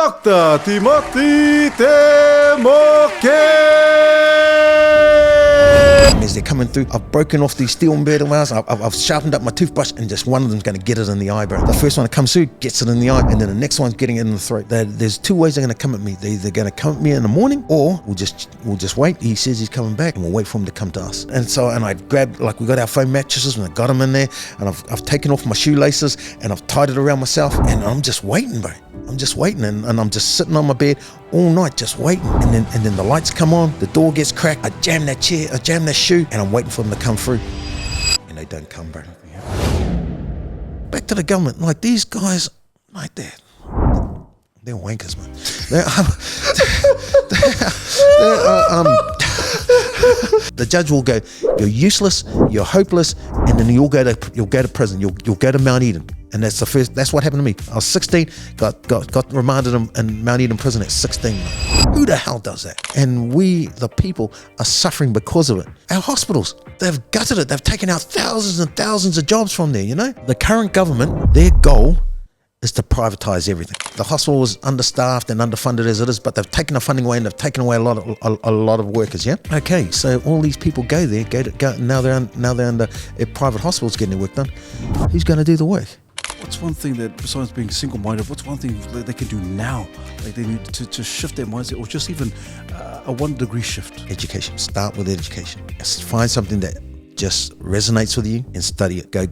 Dr. Timoti Te Moke. As they're coming through, I've broken off these steel bedding wires, I've sharpened up my toothbrush, and just one of them's going to get it in the eyebrow. The first one that comes through gets it in the eye, and then the next one's getting it in the throat. There's two ways they're going to come at me. They're either going to come at me in the morning, or we'll just wait. He says he's coming back, and we'll wait for him to come to us. And I grabbed, like, we got our foam mattresses, and I got them in there, and I've taken off my shoelaces, and I've tied it around myself, and I'm just waiting, bro. I'm just waiting, and I'm just sitting on my bed all night just waiting. And then the lights come on, the door gets cracked, I jam that chair, I jam that shoe, and I'm waiting for them to come through. And they don't come, bro. Back to the government, like, these guys like that. They're wankers, man. The judge will go, you're useless, you're hopeless, and then you'll go to prison. You'll go to Mount Eden. And that's what happened to me. I was 16, got remanded in Mount Eden prison at 16. Who the hell does that? And we, the people, are suffering because of it. Our hospitals, they've gutted it. They've taken out thousands and thousands of jobs from there, you know? The current government, their goal is to privatize everything. The hospital is understaffed and underfunded as it is, but they've taken the funding away, and they've taken away a lot of workers. Yeah. Okay, so all these people go there, now they're under private hospitals getting their work done. Who's going to do the work? What's one thing that, besides being single-minded, what's one thing that they can do now? Like, they need to shift their mindset, or just even a 1-degree shift? Education. Start with education. Find something that just resonates with you and study it. Go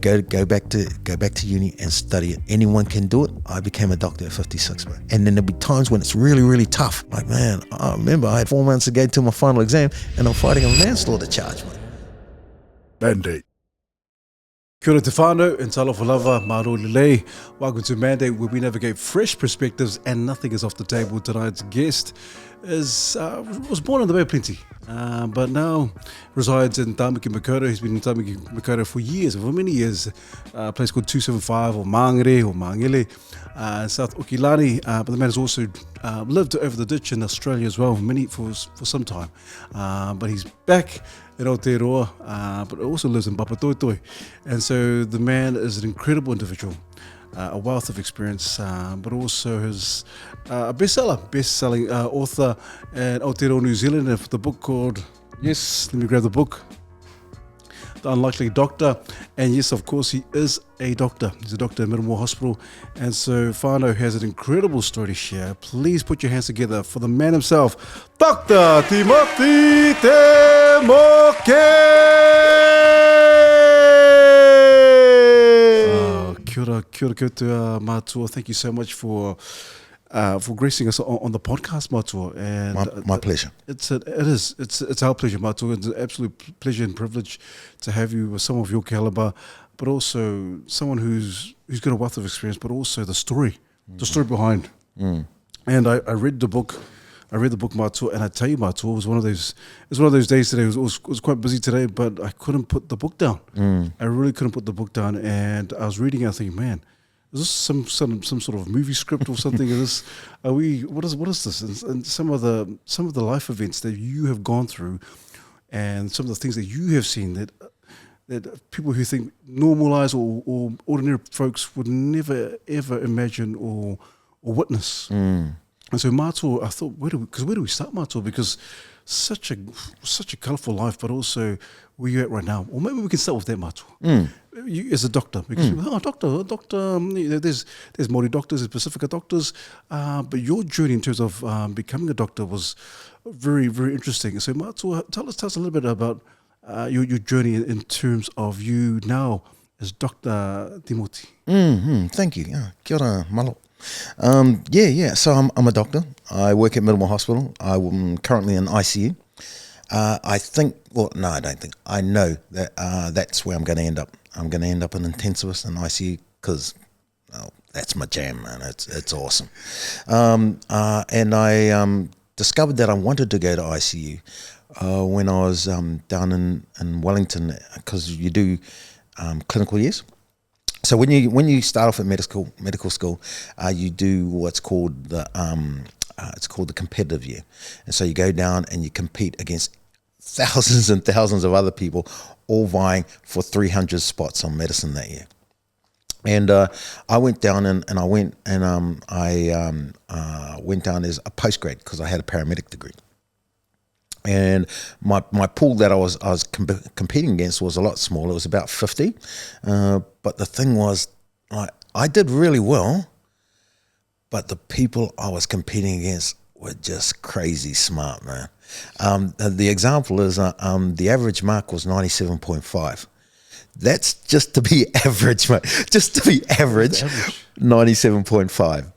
back to uni and study it. Anyone can do it. I became a doctor at 56, bro. And then there'll be times when it's really, really tough. Like, man, I remember I had 4 months to go to my final exam, and I'm fighting a manslaughter charge, man. Mandate. Kia ora te whānau, and talofa lava, maro lelei. Welcome to Mandate, where we navigate fresh perspectives and nothing is off the table. Tonight's guest was born in the Bay of Plenty, but now resides in Tamati, Makaurau. He's been in Tamati, Makaurau for many years. A place called 275 or Mangere or Mangele, South Okilani. But the man has also lived over the ditch in Australia as well for some time. But he's back in Aotearoa, but also lives in Papatoetoi. And so the man is an incredible individual, a wealth of experience, but also is a best-selling author in Aotearoa, New Zealand, and the book called, yes, let me grab the book, The Unlikely Doctor. And yes, of course, he is a doctor. He's a doctor at Middlemore Hospital. And so Whānau has an incredible story to share. Please put your hands together for the man himself, Dr. Timoti Te Moke. Kia ora koutou mātua. Thank you so much for gracing us on the podcast, mātua. And my pleasure. It's our pleasure, mātua. It's an absolute pleasure and privilege to have you with someone of your caliber, but also someone who's got a wealth of experience, but also the story behind. And I read the book. Mātua, and I tell you, Mātua, it was one of those days today. It was quite busy today, but I couldn't put the book down. I really couldn't put the book down, and I was reading it, thinking, man, is this some sort of movie script or something? What is this? And some of the life events that you have gone through, and some of the things that you have seen that people who think normalized or ordinary folks would never ever imagine or witness. And so Mātua, I thought, where do we start, Mātua? Because such a colourful life, but also where you at right now. Or maybe we can start with that, Mātua. You as a doctor, because doctor. There's Māori doctors, there's Pacifica doctors, but your journey in terms of becoming a doctor was very, very interesting. So Mātua, tell us a little bit about your journey in terms of you now as Dr. Timoti. Thank you. Kia ora, malo. So I'm a doctor. I work at Middlemore Hospital. I'm currently in ICU. I don't think. I know that that's where I'm going to end up. I'm going to end up an intensivist in ICU because that's my jam, man. It's awesome. And I discovered that I wanted to go to ICU when I was down in Wellington, because you do clinical years. So when you start off at medical school, you do what's called the competitive year, and so you go down and you compete against thousands and thousands of other people, all vying for 300 spots on medicine that year. And I went down and I went and went down as a postgrad because I had a paramedic degree. And my pool that I was competing against was a lot smaller. It was about 50. But the thing was, I did really well, but the people I was competing against were just crazy smart, man. The example is the average mark was 97.5. That's just to be average, mate. Just to be average. 97.5.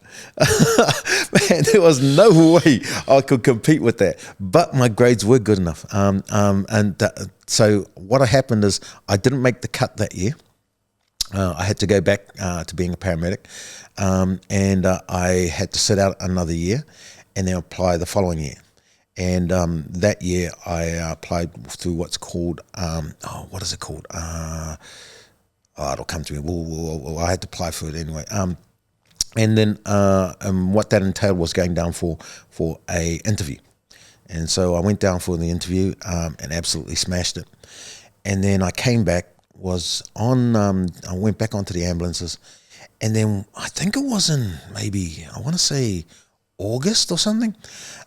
Man, there was no way I could compete with that. But my grades were good enough. So what happened is I didn't make the cut that year. I had to go back to being a paramedic. And I had to sit out another year and then apply the following year. And that year I applied through what's called, what is it called? It'll come to me. I had to apply for it anyway. And then what that entailed was going down for a interview. And so I went down for the interview and absolutely smashed it. And then I came back, I went back onto the ambulances. And then I think it was in maybe, I want to say August or something.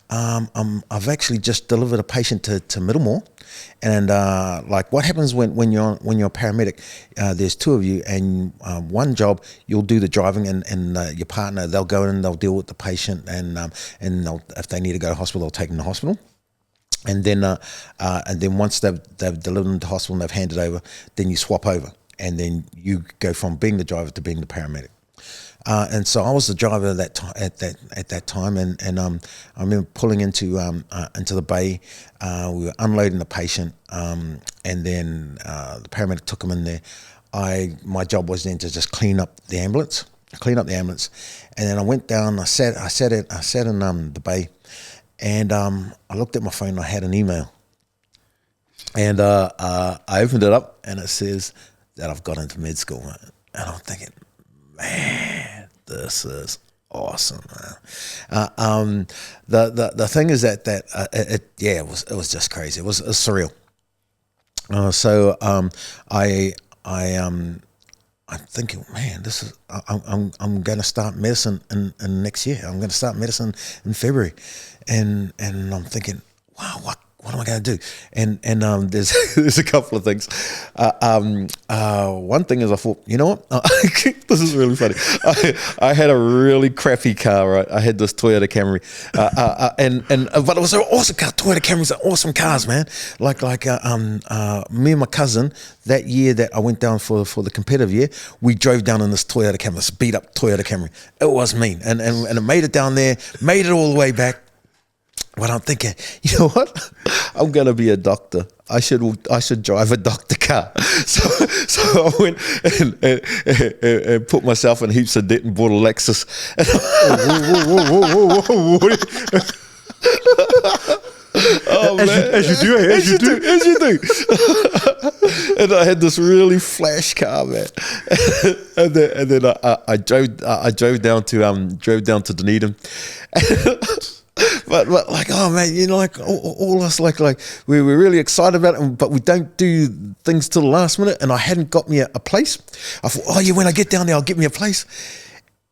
I've actually just delivered a patient to Middlemore, and like what happens when you're a paramedic, there's two of you, and one job you'll do the driving, and your partner, they'll go in, they'll deal with the patient, and if they need to go to hospital, they'll take them to hospital. And then once they've delivered them to hospital and they've handed over, then you swap over, and then you go from being the driver to being the paramedic. And so I was the driver at that time, and I remember pulling into the bay. We were unloading the patient, and then the paramedic took him in there. My job was then to just clean up the ambulance, and then I went down. I sat in the bay, and I looked at my phone. And I had an email, and I opened it up, and it says that I've got into med school, and I'm thinking, man, this is awesome, man. The thing is that it was just crazy. It was surreal. I'm thinking, man, this is I'm going to start medicine in next year. I'm going to start medicine in February, and I'm thinking, wow, what am I going to do? And there's a couple of things. One thing is I thought, you know what? This is really funny. I had a really crappy car, right? I had this Toyota Camry, but it was an awesome car. Toyota Camrys are awesome cars, man. Like me and my cousin, that year that I went down for the competitive year, we drove down in this Toyota Camry, this beat up Toyota Camry. It was mean, and it made it down there, made it all the way back. But I'm thinking, you know what? I'm gonna be a doctor. I should drive a doctor car. So I went and put myself in heaps of debt and bought a Lexus. Oh, as you do. And I had this really flash car, man. and then I drove down to Dunedin. But like, oh man, you know, like all us, like we were really excited about it, but we don't do things till the last minute. And I hadn't got me a place. I thought, oh yeah, when I get down there, I'll get me a place.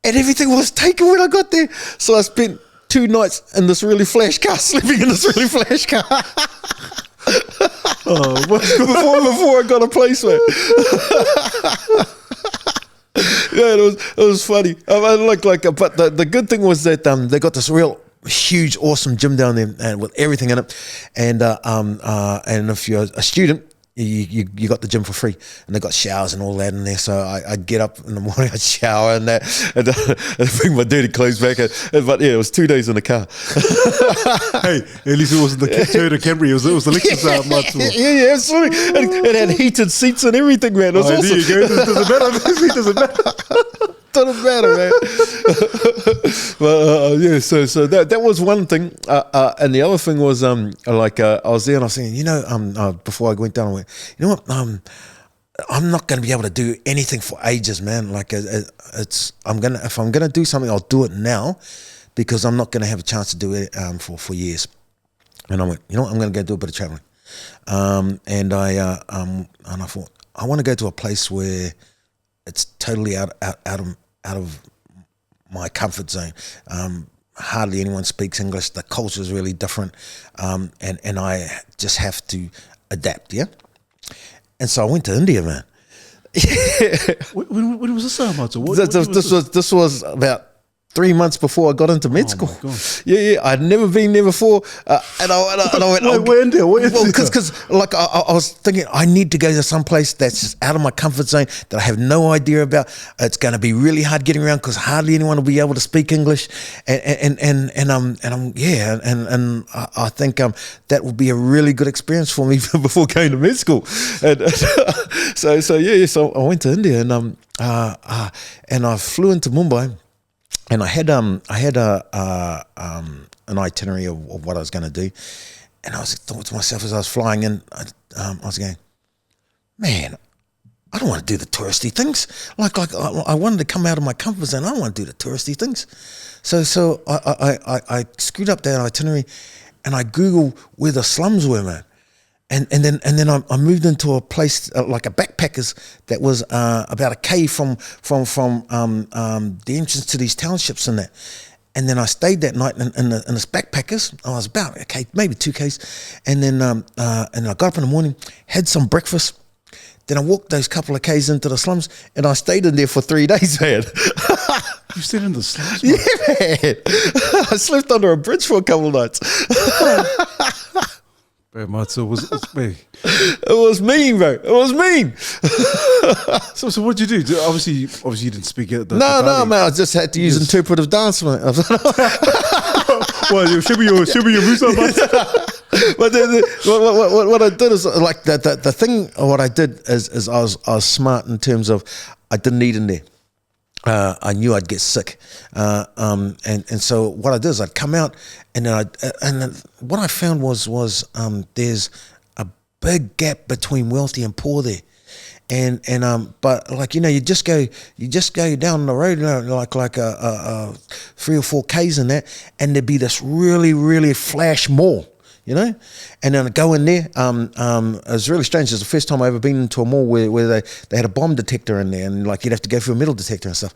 And everything was taken when I got there. So I spent 2 nights in this really flash car, sleeping in this really flash car. Before I got a place, man. Yeah, it was funny. But the good thing was that they got this real huge, awesome gym down there, and with everything in it. And if you're a student, you got the gym for free, and they got showers and all that in there. So I'd get up in the morning, I'd shower and that, and bring my dirty clothes back. But yeah, it was 2 days in the car. Hey, at least it wasn't the Toyota Camry. It was the Lexus much more. Yeah, absolutely. It had heated seats and everything, man. It was awesome. There you go. It doesn't matter. It doesn't matter. Doesn't matter, man. But yeah, so that was one thing, and the other thing was I was there and I was saying, you know, before I went down, I went, you know what, I'm not going to be able to do anything for ages, man. Like if I'm gonna do something, I'll do it now, because I'm not going to have a chance to do it for years. And I went, you know what, I'm going to go do a bit of traveling, and I thought, I want to go to a place where it's totally out of my comfort zone. Hardly anyone speaks English. The culture is really different, and I just have to adapt. Yeah, and so I went to India, man. When was this, Mato? This was about 3 months before I got into med school. Yeah, I'd never been there before, and I went. Where in there? Well, because like I was thinking, I need to go to some place that's just out of my comfort zone that I have no idea about. It's going to be really hard getting around because hardly anyone will be able to speak English, and I think that will be a really good experience for me before going to med school. And so I went to India, and I flew into Mumbai. And I had an itinerary of what I was going to do, and I was thought to myself as I was flying in, I was going, man, I don't want to do the touristy things. Like I wanted to come out of my comfort zone. I don't want to do the touristy things. So I screwed up that itinerary, and I Googled where the slums were, man. And then I moved into a place like a backpackers that was about a K from the entrance to these townships and that. And then I stayed that night in this backpackers. I was about a K, maybe 2 Ks. And then I got up in the morning, had some breakfast. Then I walked those couple of Ks into the slums, and I stayed in there for 3 days, man. You stayed in the slums, man? Yeah, man. I slept under a bridge for a couple of nights. It was me. It was mean, bro. It was mean. So what did you do? Obviously you didn't speak it. No, man. I just had to use interpretive dance, man. Well, you should be your Musa, But what I did is like the thing. What I did is I was smart in terms of I didn't eat in there. I knew I'd get sick, and so what I did is I'd come out, and then what I found was there's a big gap between wealthy and poor there, and but like you just go down the road like a 3 or 4 Ks in that, and there'd be this really flash mall. And then I go in there. It was really strange. It was the first time I ever been into a mall where they had a bomb detector in there, and like you'd have to go through a metal detector and stuff.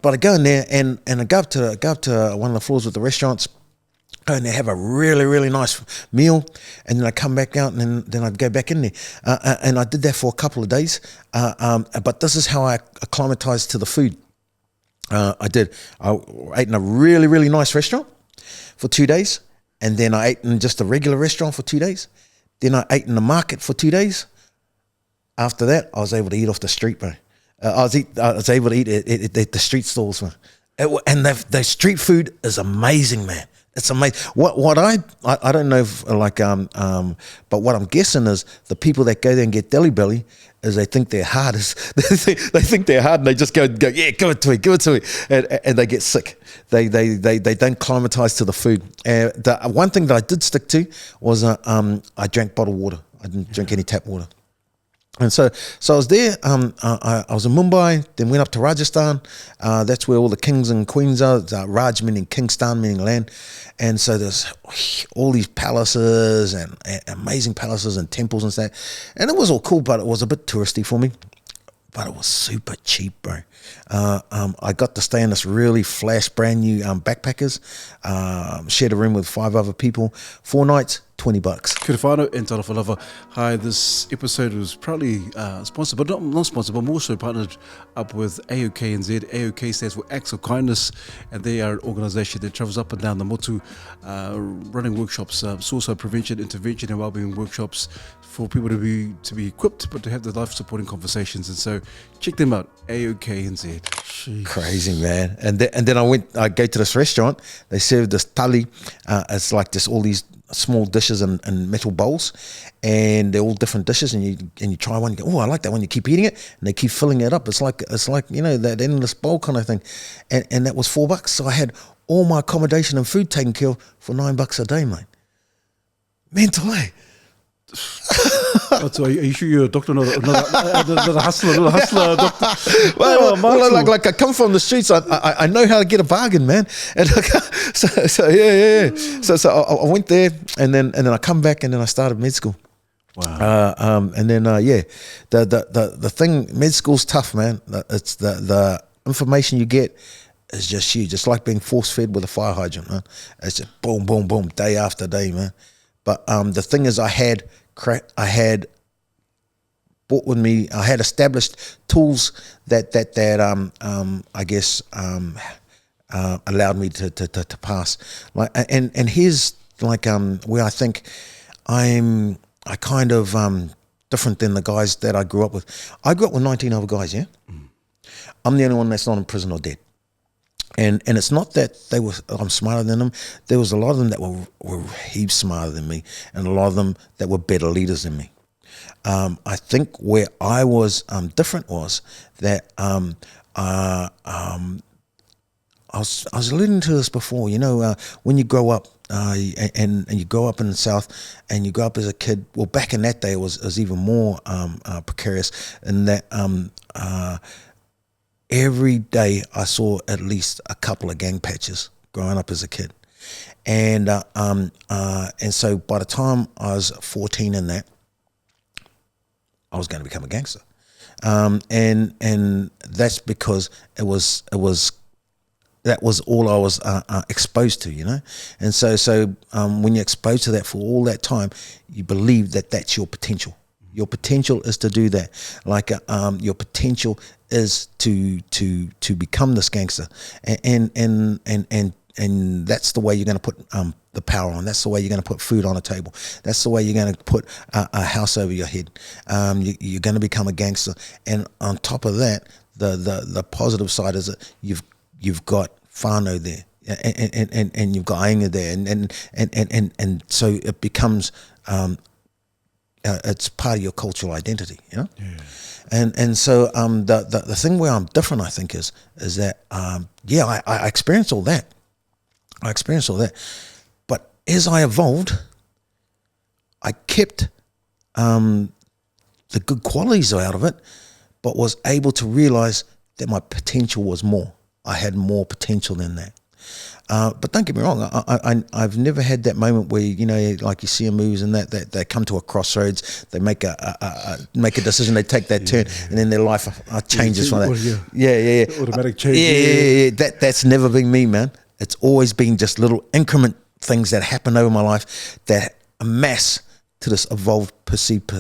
But I go in there and I go up to one of the floors with the restaurants, and they have a really nice meal, and then I come back out, and then I'd go back in there, and I did that for a couple of days. But this is how I acclimatized to the food. I ate in a really nice restaurant for 2 days. And then I ate in just a regular restaurant for 2 days. Then I ate in the market for 2 days. After that, I was able to eat off the street, bro. I was able to eat at the street stalls, man. And the street food is amazing, man. It's amazing. What I don't know if but what I'm guessing is the people that go there and get deli belly is they think they're hard. They think they're hard, and they just go yeah, give it to me, and they get sick. They don't climatize to the food. The one thing that I did stick to was I drank bottled water. I didn't drink any tap water. And so I was there. I was in Mumbai, then went up to Rajasthan. That's where all the kings and queens are. Raj meaning king, Stan meaning land. And so there's all these palaces and amazing palaces and temples and stuff. And it was all cool, but it was a bit touristy for me. But it was super cheap, bro. I got to stay in this really flash brand new backpackers. Shared a room with 5 other people. 4 nights, $20. Kia whanau and Tarafalava. Hi, this episode was proudly sponsored, but not sponsored, but more so partnered up with AOK and Z. AOK stands for Acts of Kindness, and they are an organisation that travels up and down the motu, running workshops, suicide prevention, intervention, and wellbeing workshops for people to be equipped, but to have the life supporting conversations. And so, check them out, AOK and Z. Jeez. Crazy, man. And then I go to this restaurant. They serve this thali. It's like just all these small dishes and metal bowls, and they're all different dishes, and you try one, you go, oh, I like that one, you keep eating it, and they keep filling it up. It's like that endless bowl kind of thing, and that was $4. So I had all my accommodation and food taken care of for $9 a day, mate. Mental, eh? So are you sure you're a doctor, not a hustler, doctor? Well, like I come from the streets, I know how to get a bargain, man. And so yeah. So I went there, and then I come back, and then I started med school. Wow. And then the thing, med school's tough, man. It's the information you get is just huge. It's like being force fed with a fire hydrant, man. It's just boom, boom, boom, day after day, man. But the thing is, I had brought with me. I had established tools that I guess allowed me to pass. Like, and here's like where I think I kind of different than the guys that I grew up with. I grew up with 19 other guys, yeah? I'm the only one that's not in prison or dead. And it's not that I'm smarter than them. There was a lot of them that were heaps smarter than me, and a lot of them that were better leaders than me. I think where I was different was that I was alluding to this before. You know, when you grow up and you grow up in the South, and you grow up as a kid. Well, back in that day, it was even more precarious in that every day I saw at least a couple of gang patches growing up as a kid, and so by the time I was 14 in that, I was going to become a gangster, and that's because that was all I was exposed to, you know. And so when you're exposed to that for all that time, you believe that that's your potential. Your potential is to do that. Like your potential is to become this gangster, and that's the way you're going to put the power on. That's the way you're going to put food on the table. That's the way you're going to put a house over your head. You're going to become a gangster, and on top of that, the positive side is that you've got whānau there, and you've got ainga there, and so it becomes it's part of your cultural identity, you know. Yeah. And so the thing where I'm different, I think, is that I experienced all that. But as I evolved, I kept the good qualities out of it, but was able to realize that my potential was more. I had more potential than that. But don't get me wrong, I've never had that moment where, you know, like you see in movies and that they come to a crossroads, they make a decision, they take that turn, and then their life changes from that. Yeah. Automatic change. Yeah. That's never been me, man. It's always been just little increment things that happen over my life that amass to this evolved perceived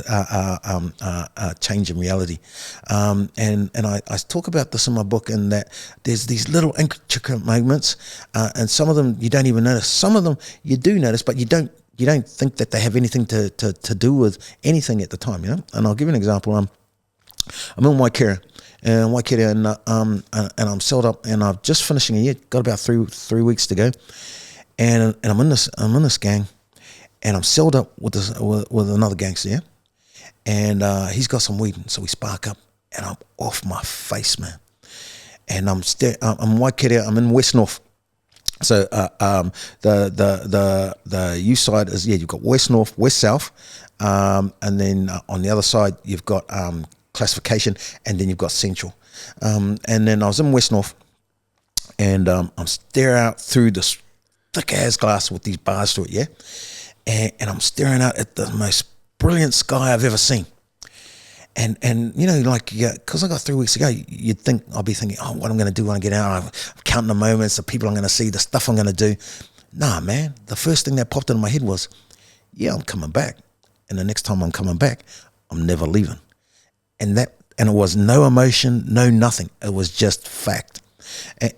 change in reality. And I talk about this in my book, in that there's these little intricate moments, and some of them you don't even notice. Some of them you do notice, but you don't think that they have anything to do with anything at the time, you know. And I'll give you an example. I'm in Waikato, and I'm sold up, and I'm just finishing a year, got about three weeks to go, and I'm in this gang. And I'm celled up with another gangster, yeah? And he's got some weed, so we spark up, and I'm off my face, man. And I'm Waikato, I'm in West North. So the U side is, you've got West North, West South, and then on the other side you've got classification, and then you've got Central. And then I was in West North, and I'm staring out through this thick ass glass with these bars to it, yeah? And I'm staring out at the most brilliant sky I've ever seen. And you know, like, because I got 3 weeks to go, you'd think, I'll be thinking, oh, what I'm going to do when I get out, I'm counting the moments, the people I'm going to see, the stuff I'm going to do. Nah, man, the first thing that popped into my head was, I'm coming back. And the next time I'm coming back, I'm never leaving. And it was no emotion, no nothing. It was just fact. And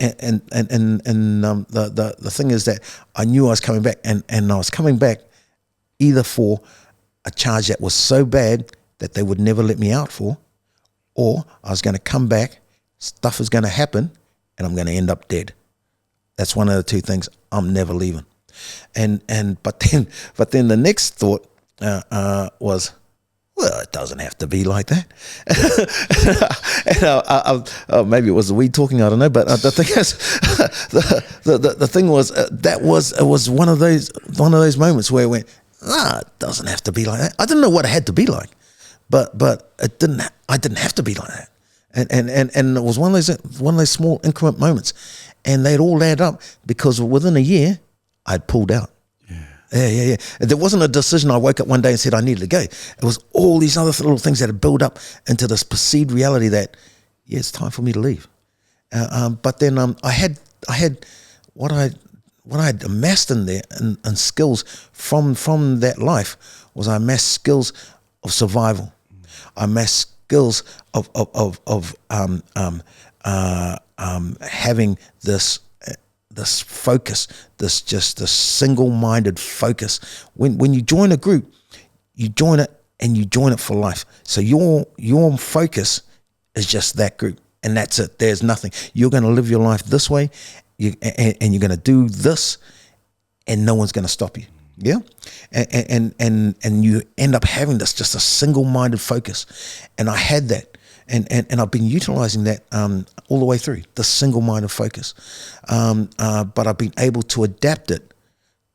the thing is that I knew I was coming back, and I was coming back either for a charge that was so bad that they would never let me out for, or I was going to come back, stuff is going to happen, and I'm going to end up dead. That's one of the two things. I'm never leaving. But then the next thought was, well, it doesn't have to be like that. And maybe it was the weed talking, I don't know. But the thing is, the thing was, it was one of those moments where it went, it doesn't have to be like that. I didn't know what it had to be like, but it didn't. I didn't have to be like that. And it was one of those small increment moments, and they'd all add up, because within a year I'd pulled out. Yeah. There wasn't a decision I woke up one day and said I needed to go. It was all these other little things that had built up into this perceived reality that, yeah, it's time for me to leave. But then I had what I had amassed in there and skills from that life was I amassed skills of survival. I amassed skills of having this focus, this single-minded focus. When you join a group, you join it and you join it for life. So your focus is just that group, and that's it. There's nothing. You're going to live your life this way, and you're going to do this, and no one's going to stop you. Yeah, and you end up having this just a single-minded focus, and I had that. And I've been utilizing that all the way through, the single-minded focus. But I've been able to adapt it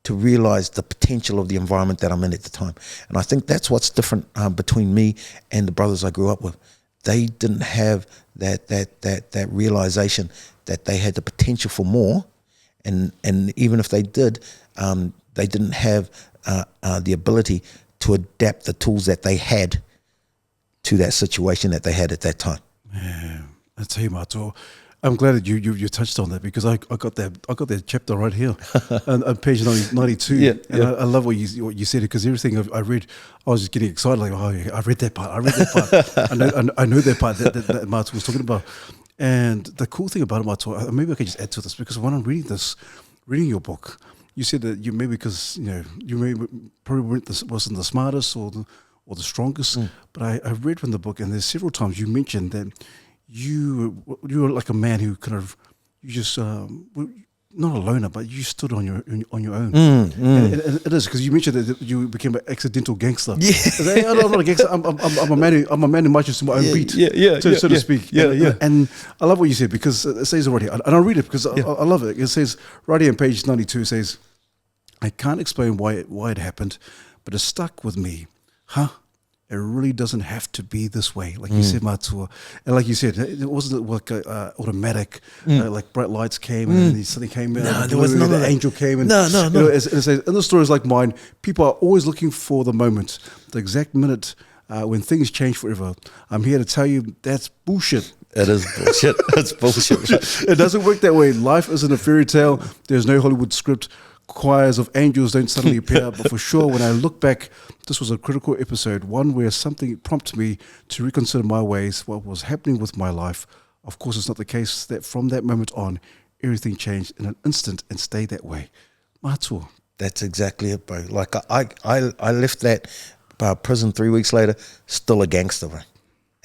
to realize the potential of the environment that I'm in at the time. And I think that's what's different between me and the brothers I grew up with. They didn't have that realization that they had the potential for more. And even if they did, they didn't have the ability to adapt the tools that they had to that situation that they had at that time. Yeah, I tell you, Mato, I'm glad that you touched on that, because I got that chapter right here on page 92. Yeah, and I love what you said, because everything I read, I was just getting excited. Like, oh, yeah, I read that part. I know that part that Mato was talking about. And the cool thing about it, Mato, maybe I can just add to this, because when I'm reading your book, you said that you maybe because you probably wasn't the smartest or the strongest, but I read from the book, and there's several times you mentioned that you were like a man who kind of, you just not a loner, but you stood on your own. And it is, because you mentioned that you became an accidental gangster. Yeah, I'm not a gangster. I'm a man who marches to my own beat, so to speak. Yeah. And I love what you said, because it says already, and I'll read it because I love it. It says right here on page 92. It says, "I can't explain why it happened, but it stuck with me. It really doesn't have to be this way." Like you said, Matua. And like you said, it wasn't like automatic, like bright lights came and then something came in. No, there was none of that. Angel came in. No. It says, in the stories like mine, people are always looking for the moment, the exact minute when things change forever. I'm here to tell you that's bullshit. It is bullshit. It's bullshit. It doesn't work that way. Life isn't a fairy tale. There's no Hollywood script. Choirs of angels don't suddenly appear, but for sure, when I look back, this was a critical episode, one where something prompted me to reconsider my ways, what was happening with my life. Of course, it's not the case that from that moment on, everything changed in an instant and stayed that way. Matua. That's exactly it, bro. Like I left that prison 3 weeks later, still a gangster, bro,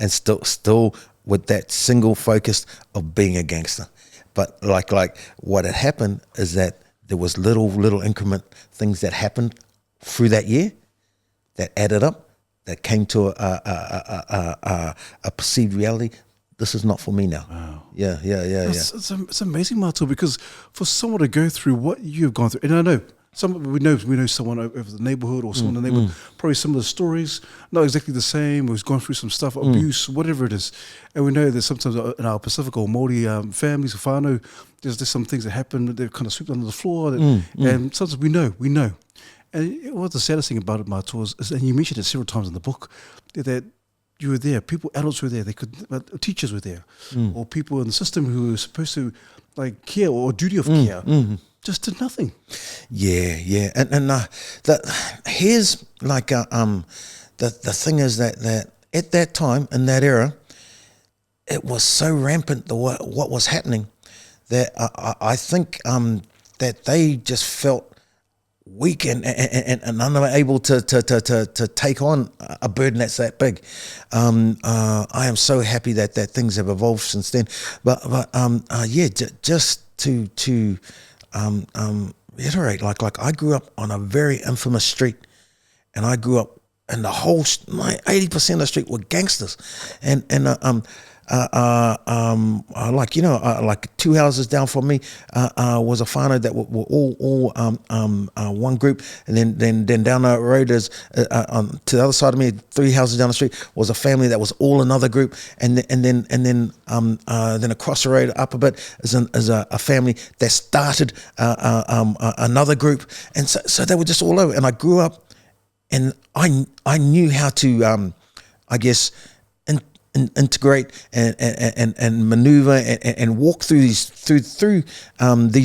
and still with that single focus of being a gangster. But like what had happened is that there was little increment things that happened through that year that added up, that came to a perceived reality. This is not for me now. Wow. Yeah. It's amazing, Mato, because for someone to go through what you've gone through, and I know we know someone over the neighborhood or someone in the neighborhood, probably similar stories, not exactly the same, who's gone through some stuff, abuse, whatever it is. And we know that sometimes in our Pacific or Māori families, or whānau, there's some things that happen, they're kind of swept under the floor, and sometimes we know. And what the saddest thing about it, Mato, is, and you mentioned it several times in the book, that you were there, adults were there, teachers were there, or people in the system who were supposed to like care or duty of care, just did nothing. Yeah, and here's like the thing is that at that time in that era, it was so rampant what was happening that I think that they just felt weak and unable to take on a burden that's that big. I am so happy that things have evolved since then. But just to reiterate, like I grew up on a very infamous street, and I grew up in the whole 80% of the street were gangsters, and like 2 houses down from me was a whānau that were all one group, and then down the road is to the other side of me, 3 houses down the street was a family that was all another group, and then across the road up a bit is a family that started another group, and so they were just all over. And I grew up, and I knew how to I guess integrate and maneuver and walk through these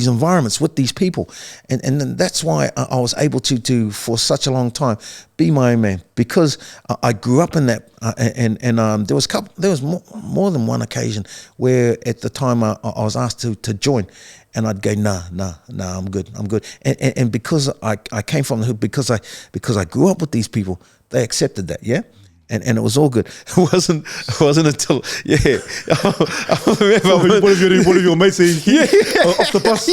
environments with these people, and that's why I was able to for such a long time be my own man, because I grew up in that, and there was more than one occasion where at the time I was asked to join, and I'd go nah, I'm good, and because I came from the hood, because I grew up with these people, they accepted that, yeah. And it was all good. It wasn't until I remember One of your mates off the bus.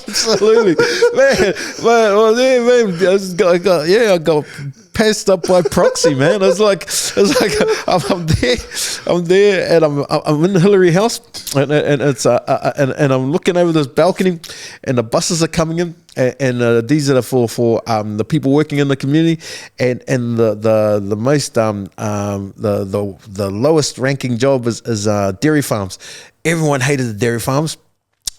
Absolutely, man. I got passed up by proxy, man. It's like I'm there, and I'm in Hillary House, and it's and I'm looking over this balcony, and the buses are coming in, and these are for the people working in the community, and the most the lowest ranking job is dairy farms. Everyone hated the dairy farms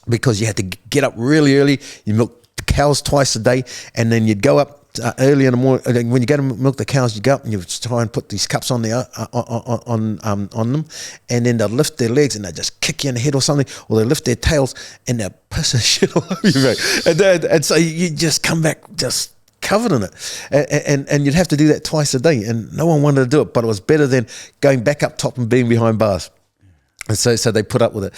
because you had to get up really early. You milk the cows twice a day, and then you'd go up early in the morning. When you go to milk the cows, you go up and you try and put these cups on there on them, and then they'll lift their legs and they just kick you in the head or something, or they lift their tails and they'll piss and shit all over you, mate. And so you just come back just covered in it, and you'd have to do that twice a day, and no one wanted to do it, but it was better than going back up top and being behind bars. And so they put up with it.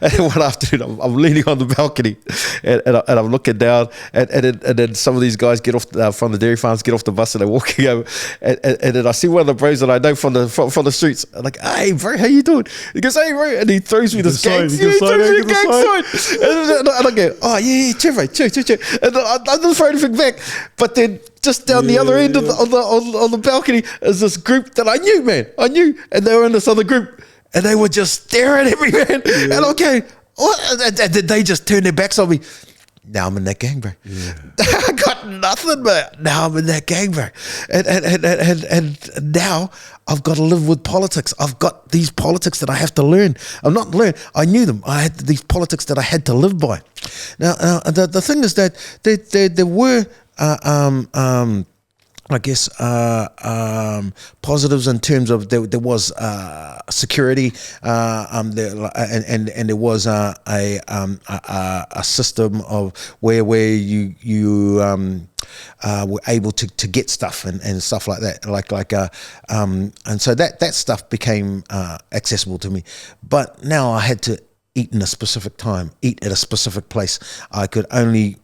And then one afternoon, I'm leaning on the balcony, and I'm looking down, and then some of these guys get off from the dairy farms, get off the bus, and they're walking over, and then I see one of the bros that I know from the streets. I'm like, "Hey, bro, how you doing?" He goes, "Hey, bro," and he throws me this gang sign. And I go, "Oh yeah, cheer, bro, cheer." And I don't throw anything back, but then just down the other end of on the balcony is this group that I knew, man. And they were in this other group. And they were just staring at me, man. Yeah. And okay, they just turned their backs on me. Now I'm in that gang, bro. Yeah. I got nothing, but now I'm in that gang, bro. And now I've got to live with politics. I've got these politics that I have to learn. I knew them. I had these politics that I had to live by. Now, the thing is that there were I guess positives in terms of there was security, there, and there was a system of where you were able to get stuff and stuff like that, and so that stuff became accessible to me. But now I had to eat in a specific time, eat at a specific place. I could only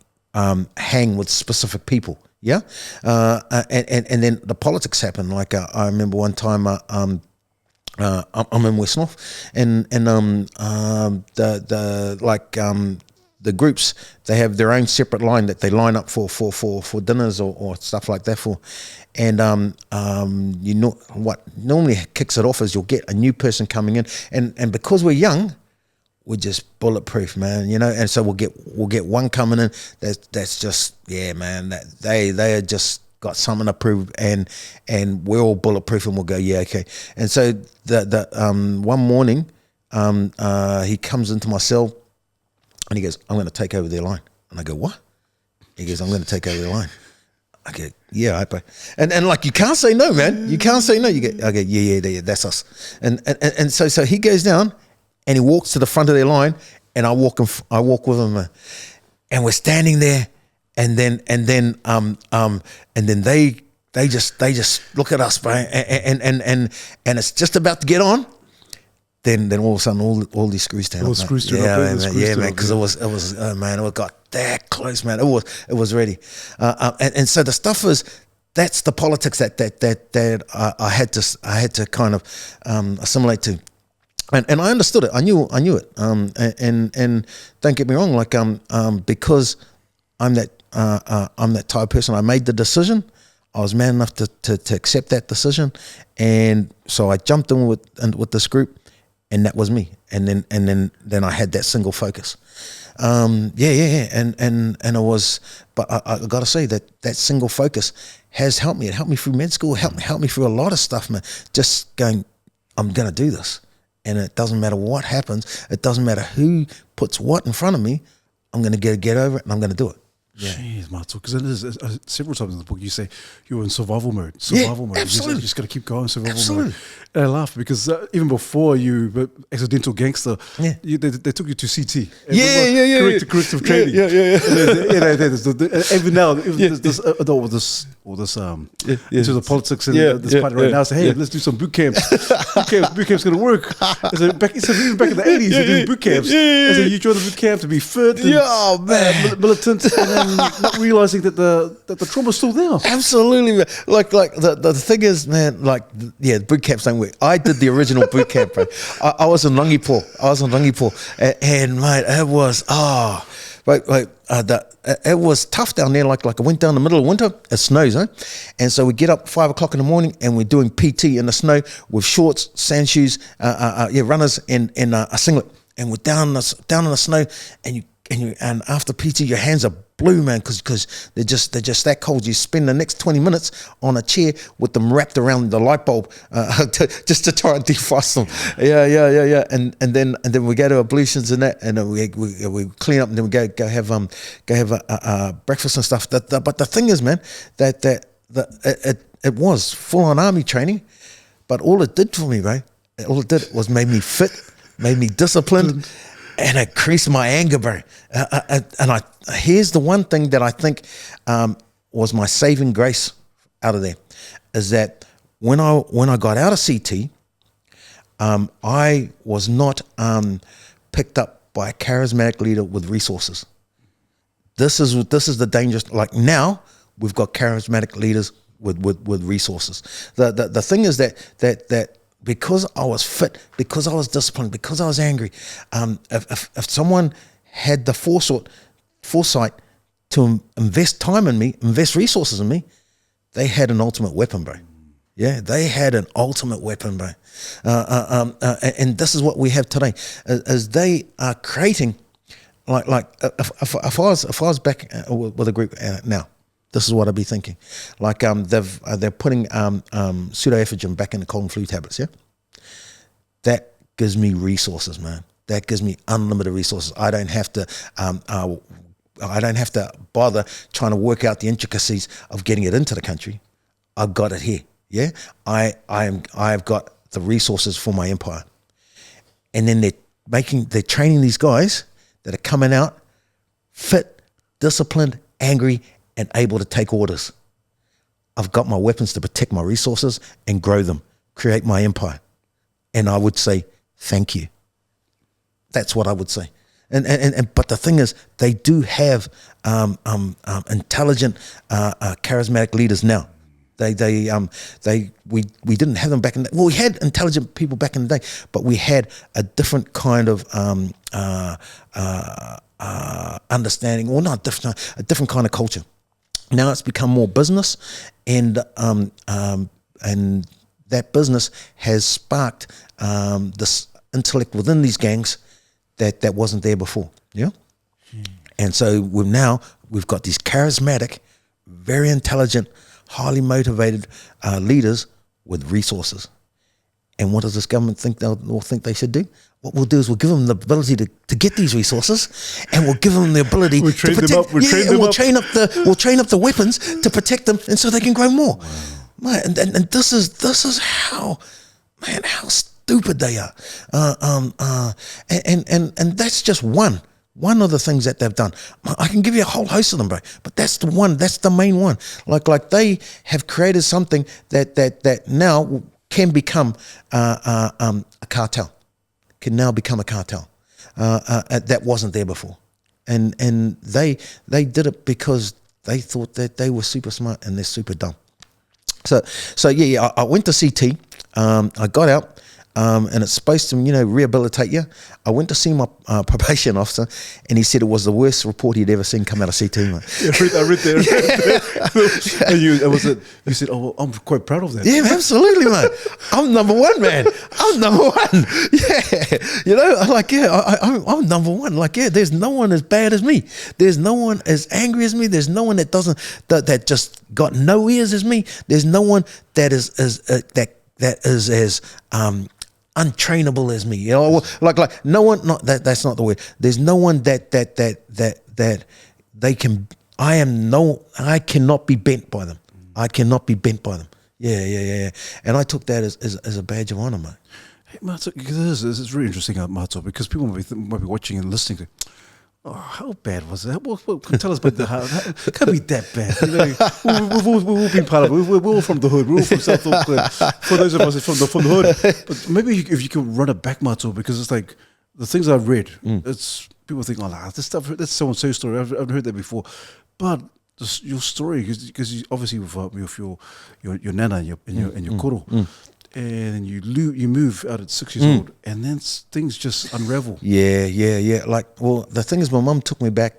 hang with specific people. Yeah, and then the politics happened. Like I remember one time, I'm in West North, and the groups, they have their own separate line that they line up for dinners or stuff like that for, and you know what normally kicks it off is you'll get a new person coming in, and because we're young, we're just bulletproof, man, you know, and so we'll get one coming in that's just, yeah, man, that they are just got something to prove, and we're all bulletproof, and we'll go, yeah, okay. And so the one morning he comes into my cell and he goes, "I'm going to take over their line." And I go, "What?" He goes, "I'm going to take over their line." I go, "Yeah, I pay." And like, you can't say no, man. You can't say no. I go, yeah, that's us. And so he goes down and he walks to the front of their line, and I walk with him, and we're standing there, and then they just look at us, bro, and it's just about to get on. Then all of a sudden all these screws turn up. Yeah, man, because it was man, it got that close, man. It was ready, and so the stuff is, that's the politics that I had to kind of assimilate to. And I understood it. I knew it. And don't get me wrong. Like because I'm that type of person. I made the decision. I was man enough to accept that decision, and so I jumped in with this group, and that was me. And then I had that single focus. And it was, but I got to say that single focus has helped me. It helped me through med school, helped me through a lot of stuff, man. Just going, I'm going to do this. And it doesn't matter what happens. It doesn't matter who puts what in front of me. I'm going to get over it, and I'm going to do it. Yeah. Jeez, Mato, because it is several times in the book you say you were in survival mode. Survival mode. Absolutely. You just got to keep going. Survival mode. And I laugh because even before you were accidental gangster, they took you to CT. Corrective training. Even now, this into the politics and this party right now, say, hey, let's do some boot camps. Boot camps going to work. Even back in the 80s, they're doing boot camps. So you join the boot camp to be fit, and, militant, and then not realizing that the trauma's still there. Absolutely, man. Like the thing is, man, boot camps don't work. I did the original boot camp, bro. I was in Rangipo. And mate, it was it was tough down there. Like I went down the middle of winter. It snows, and so we get up 5 o'clock in the morning, and we're doing PT in the snow with shorts, sand shoes, runners, and a singlet, and we're down in the snow, and after PT, your hands are blue, man, because they're just that cold. You spend the next 20 minutes on a chair with them wrapped around the light bulb, just to try and defrost them. Yeah. And then we go to ablutions and that, and we clean up, and then we go have breakfast and stuff. But the thing is, man, that it was full on army training, but all it did for me, bro, was made me fit, made me disciplined. And it increased my anger, bro. Here's the one thing that I think was my saving grace out of there, is that when I got out of CT, I was not picked up by a charismatic leader with resources. This is the dangerous. Like now, we've got charismatic leaders with resources. The thing is that because I was fit, because I was disciplined, because I was angry, if someone had the foresight to invest time in me, invest resources in me, they had an ultimate weapon, bro. Yeah, they had an ultimate weapon, bro. And this is what we have today, as they are creating, if I was back with a group now, this is what I'd be thinking. Like they're putting pseudoephedrine back in the cold and flu tablets. Yeah, that gives me resources, man. That gives me unlimited resources. I don't have to. I don't have to bother trying to work out the intricacies of getting it into the country. I've got it here. Yeah, I've got the resources for my empire. And then they're training these guys that are coming out fit, disciplined, angry, and able to take orders. I've got my weapons to protect my resources and grow them, create my empire. And I would say, thank you. That's what I would say. But the thing is, they do have intelligent, charismatic leaders now. We didn't have them back in the day. Well, we had intelligent people back in the day, but we had a different kind of understanding, or not different, a different kind of culture. Now it's become more business, and that business has sparked this intellect within these gangs that wasn't there before. Yeah, and so we've got these charismatic, very intelligent, highly motivated leaders with resources. And what does this government think they should do? What we'll do is we'll give them the ability to get these resources, and we'll give them the ability to protect. We'll train up the weapons to protect them, and so they can grow more. Wow. And this is how stupid they are. And that's just one of the things that they've done. I can give you a whole host of them, bro, but that's the one. That's the main one. Like they have created something that now can become a cartel. Can now become a cartel that wasn't there before, and they did it because they thought that they were super smart and they're super dumb. So I went to CT. I got out. and it's supposed to, rehabilitate you. I went to see my probation officer, and he said it was the worst report he'd ever seen come out of CT, mate. Yeah, I read that. And you said, oh, well, I'm quite proud of that. Yeah, absolutely, mate. I'm number one, man. I'm number one. Yeah, I'm number one. Like, yeah, there's no one as bad as me. There's no one as angry as me. There's no one that that just got no ears as me. There's no one that is as untrainable as me, like no one. Not that. That's not the word. There's no one that they can. I cannot be bent by them. I cannot be bent by them. Yeah. And I took that as a badge of honor, mate. Hey, Mato, this is really interesting, Mato, because people might be watching and listening. Oh, how bad was that? What tell us about the how it can't be that bad. We've all been part of it. We're all from the hood. We're all from South Auckland. For those of us from the hood. But maybe if you could run it back, Mato, because it's like the things I've read. It's people think, this stuff. That's so and so story. I've heard that before. But your story, because you, obviously with your nana and your koro. And you move out at 6 years old, and then things just unravel. Yeah. Like, well, the thing is, my mum took me back.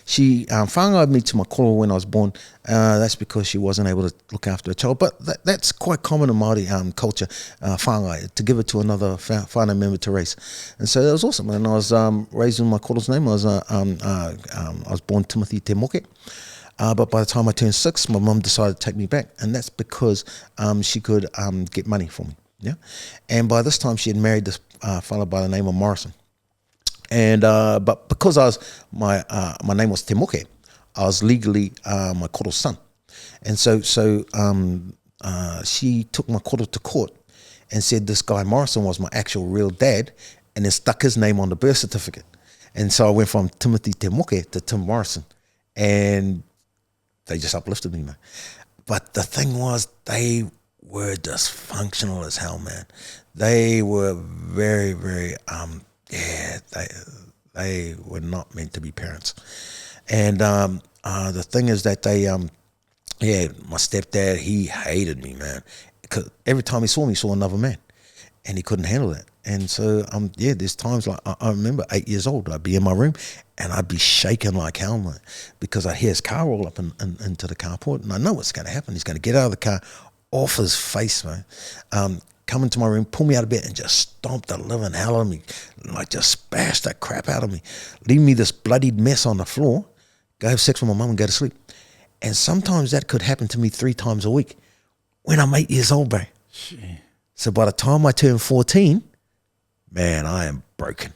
She whangaed me to my koro when I was born. That's because she wasn't able to look after a child. But that's quite common in Māori culture, whangae, to give it to another whānau member to raise. And so that was awesome. And I was raised in my koro's name. I was born Timoti Te Moke. But by the time I turned 6, my mum decided to take me back, and that's because she could get money for me. Yeah, and by this time she had married this fellow by the name of Morrison, and but because my name was Te Moke, I was legally my koro's son, and so she took my koro to court and said this guy Morrison was my actual real dad, and then stuck his name on the birth certificate, and so I went from Timoti Te Moke to Tim Morrison, and they just uplifted me, man. But the thing was, they were dysfunctional as hell, man. They were very, very, they were not meant to be parents. And the thing is that they, my stepdad, he hated me, man. Because every time he saw another man, and he couldn't handle that. And so, there's times like I remember 8 years old, I'd be in my room and I'd be shaking like hell, mate, because I hear his car roll up into the carport, and I know what's going to happen. He's going to get out of the car, off his face, mate, come into my room, pull me out of bed, and just stomp the living hell out of me, like just bash that crap out of me, leave me this bloodied mess on the floor, go have sex with my mum and go to sleep. And sometimes that could happen to me 3 times a week when I'm 8 years old, bro. Shit. So by the time I turn 14, man, I am broken.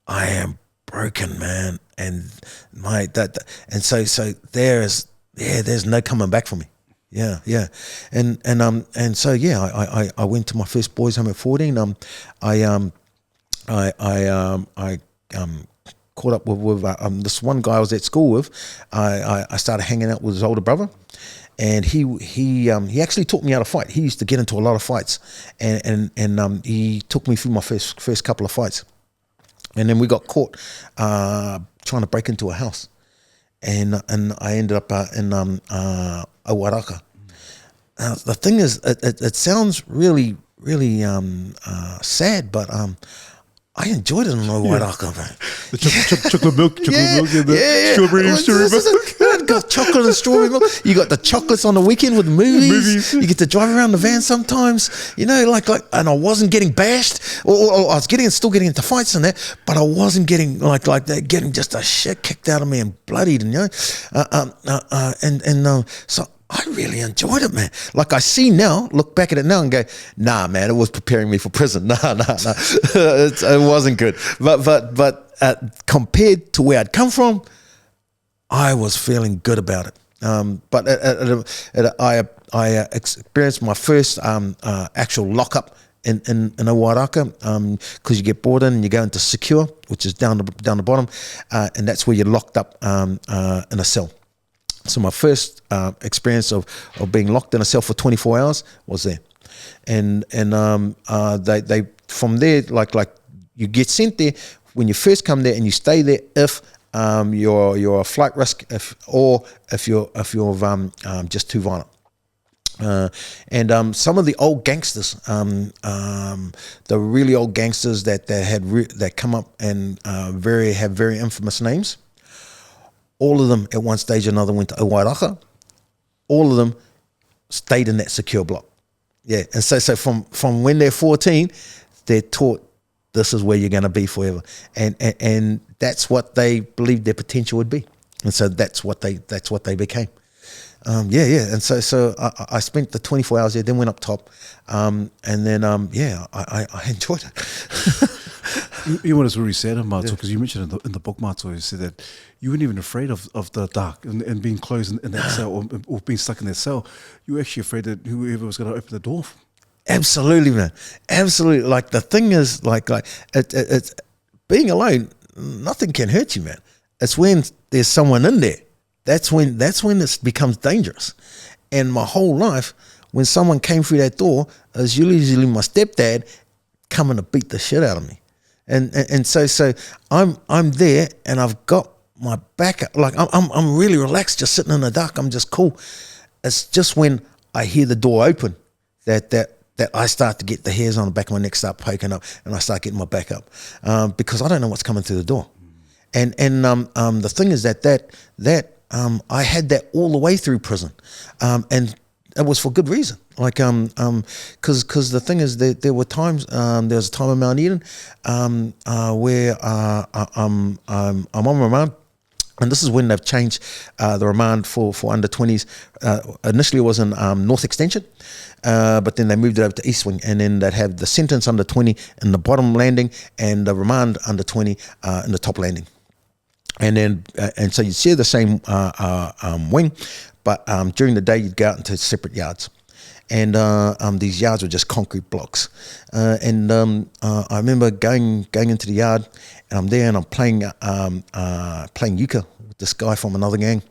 I am broken, man. And so there's no coming back for me. Yeah. And so I went to my first boys' home at 14. I caught up with this one guy I was at school with. I started hanging out with his older brother. And he actually taught me how to fight. He used to get into a lot of fights, and he took me through my first couple of fights, and then we got caught trying to break into a house, and I ended up in Awaraka. The thing is, it sounds really sad, but I enjoyed it in Awaraka, man. The chocolate milk, and the strawberry milk. Got chocolate and strawberry milk. You got the chocolates on the weekend with movies. You get to drive around the van sometimes. And I wasn't getting bashed, or I was still getting into fights and that, but I wasn't getting like that, getting just the shit kicked out of me and bloodied, and so I really enjoyed it, man. Like I see now, look back at it now and go, nah, man, it was preparing me for prison. Nah. It wasn't good. But compared to where I'd come from, I was feeling good about it. But I experienced my first actual lockup in Awaraka, because you get brought in and you go into secure, which is down the bottom, and that's where you're locked up in a cell. So my first experience of being locked in a cell for 24 hours was there, and they from there, like you get sent there when you first come there, and you stay there if you're a flight risk, if you're just too violent. And some of the old gangsters, the really old gangsters that come up and have very infamous names, all of them at one stage or another went to Owairaka. All of them stayed in that secure block. Yeah, and so from when they're 14, they're taught this is where you're going to be forever, and that's what they believed their potential would be, and so that's what they became. And so I spent the 24 hours there, then went up top, and then I enjoyed it. You know what is really sad, Mato, because you mentioned in the book, Mato, you said that you weren't even afraid of the dark and being closed in that cell or being stuck in that cell. You were actually afraid that whoever was going to open the door. Absolutely, man. Absolutely. Like the thing is, like it's being alone. Nothing can hurt you, man. It's when there's someone in there. That's when it becomes dangerous. And my whole life, when someone came through that door, it was usually my stepdad coming to beat the shit out of me. And so I'm there and I've got my back up. Like I'm really relaxed, just sitting in the dark. I'm just cool. It's just when I hear the door open that I start to get the hairs on the back of my neck start poking up, and I start getting my back up because I don't know what's coming through the door. And the thing is that I had that all the way through prison, and it was for good reason. Like because the thing is that there were times there was a time in Mount Eden where I'm on remand. And this is when they've changed the remand for under 20s. Initially it was in North Extension, but then they moved it over to East Wing, and then they'd have the sentence under 20 in the bottom landing and the remand under 20 in the top landing. And then and so you'd share the same wing, but during the day you'd go out into separate yards. And these yards were just concrete blocks. And I remember going into the yard, and I'm there and I'm playing euchre with this guy from another gang.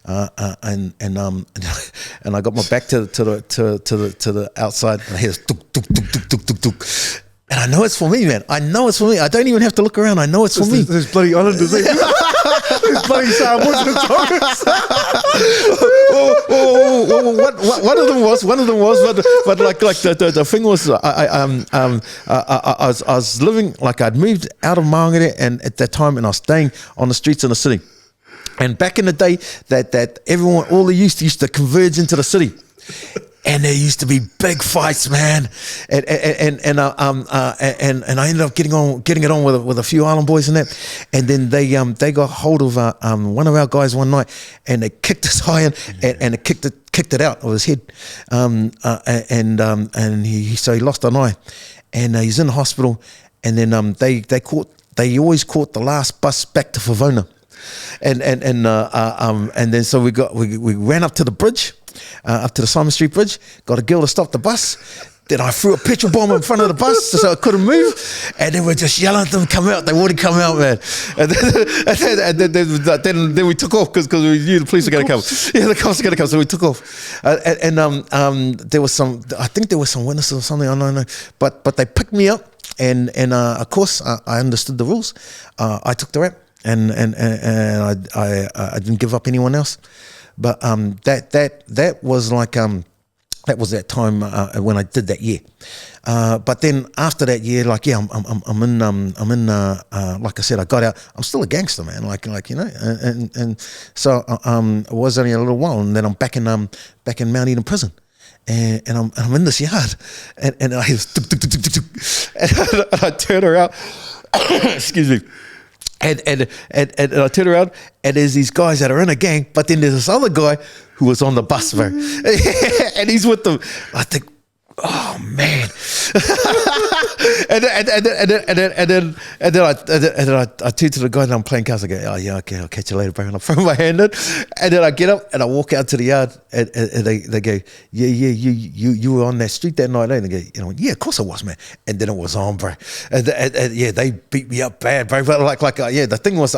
And I got my back to the outside, and I hear this tuk tuk tuk tuk tuk tuk tuk. And I know it's for me, man. I know it's for me. I don't even have to look around. I know it's for me. There's bloody islanders there. There's bloody Samoans and Tongas. One of them was, but like the thing was, I was living, like I'd moved out of Maungere and at that time, and I was staying on the streets in the city. And back in the day, that everyone, all the youth used to converge into the city. And there used to be big fights, man, and I ended up getting it on with a few island boys and that, and then they got hold of one of our guys one night, and they kicked his eye in, and it kicked it out of his head, and he lost an eye, and he's in the hospital, and then they always caught the last bus back to Favona, and then so we ran up to the bridge. Up to the Simon Street Bridge, got a girl to stop the bus. Then I threw a petrol bomb in front of the bus so it couldn't move. And then we're just yelling at them, come out. They wouldn't come out, man. And then we took off because we knew the police were going to come. Yeah, the cops were going to come, so we took off. There was I think there were some witnesses or something, I don't know. But they picked me up, and of course I understood the rules. I took the rap, and I didn't give up anyone else. But that was like that was that time when I did that year. But then after that year, like I'm in like I said, I got out. I'm still a gangster, man. Like you know, and so it was only a little while, and then I'm back in Mount Eden prison. And I'm in this yard, and I hear tuk, tuk, tuk, tuk, tuk, and I turn around. Excuse me. And I turn around, and there's these guys that are in a gang, but then there's this other guy who was on the bus, man. And he's with them. I think, oh man. and then I turn to the guy that I'm playing cards. I go, oh yeah, okay, I'll catch you later, bro. And I throw my hand in, and then I get up and I walk out to the yard, and they go, yeah, you were on that street that night, eh? And they go, yeah, of course I was, man. And then it was on, bro. And yeah, they beat me up bad, bro. But yeah, the thing was,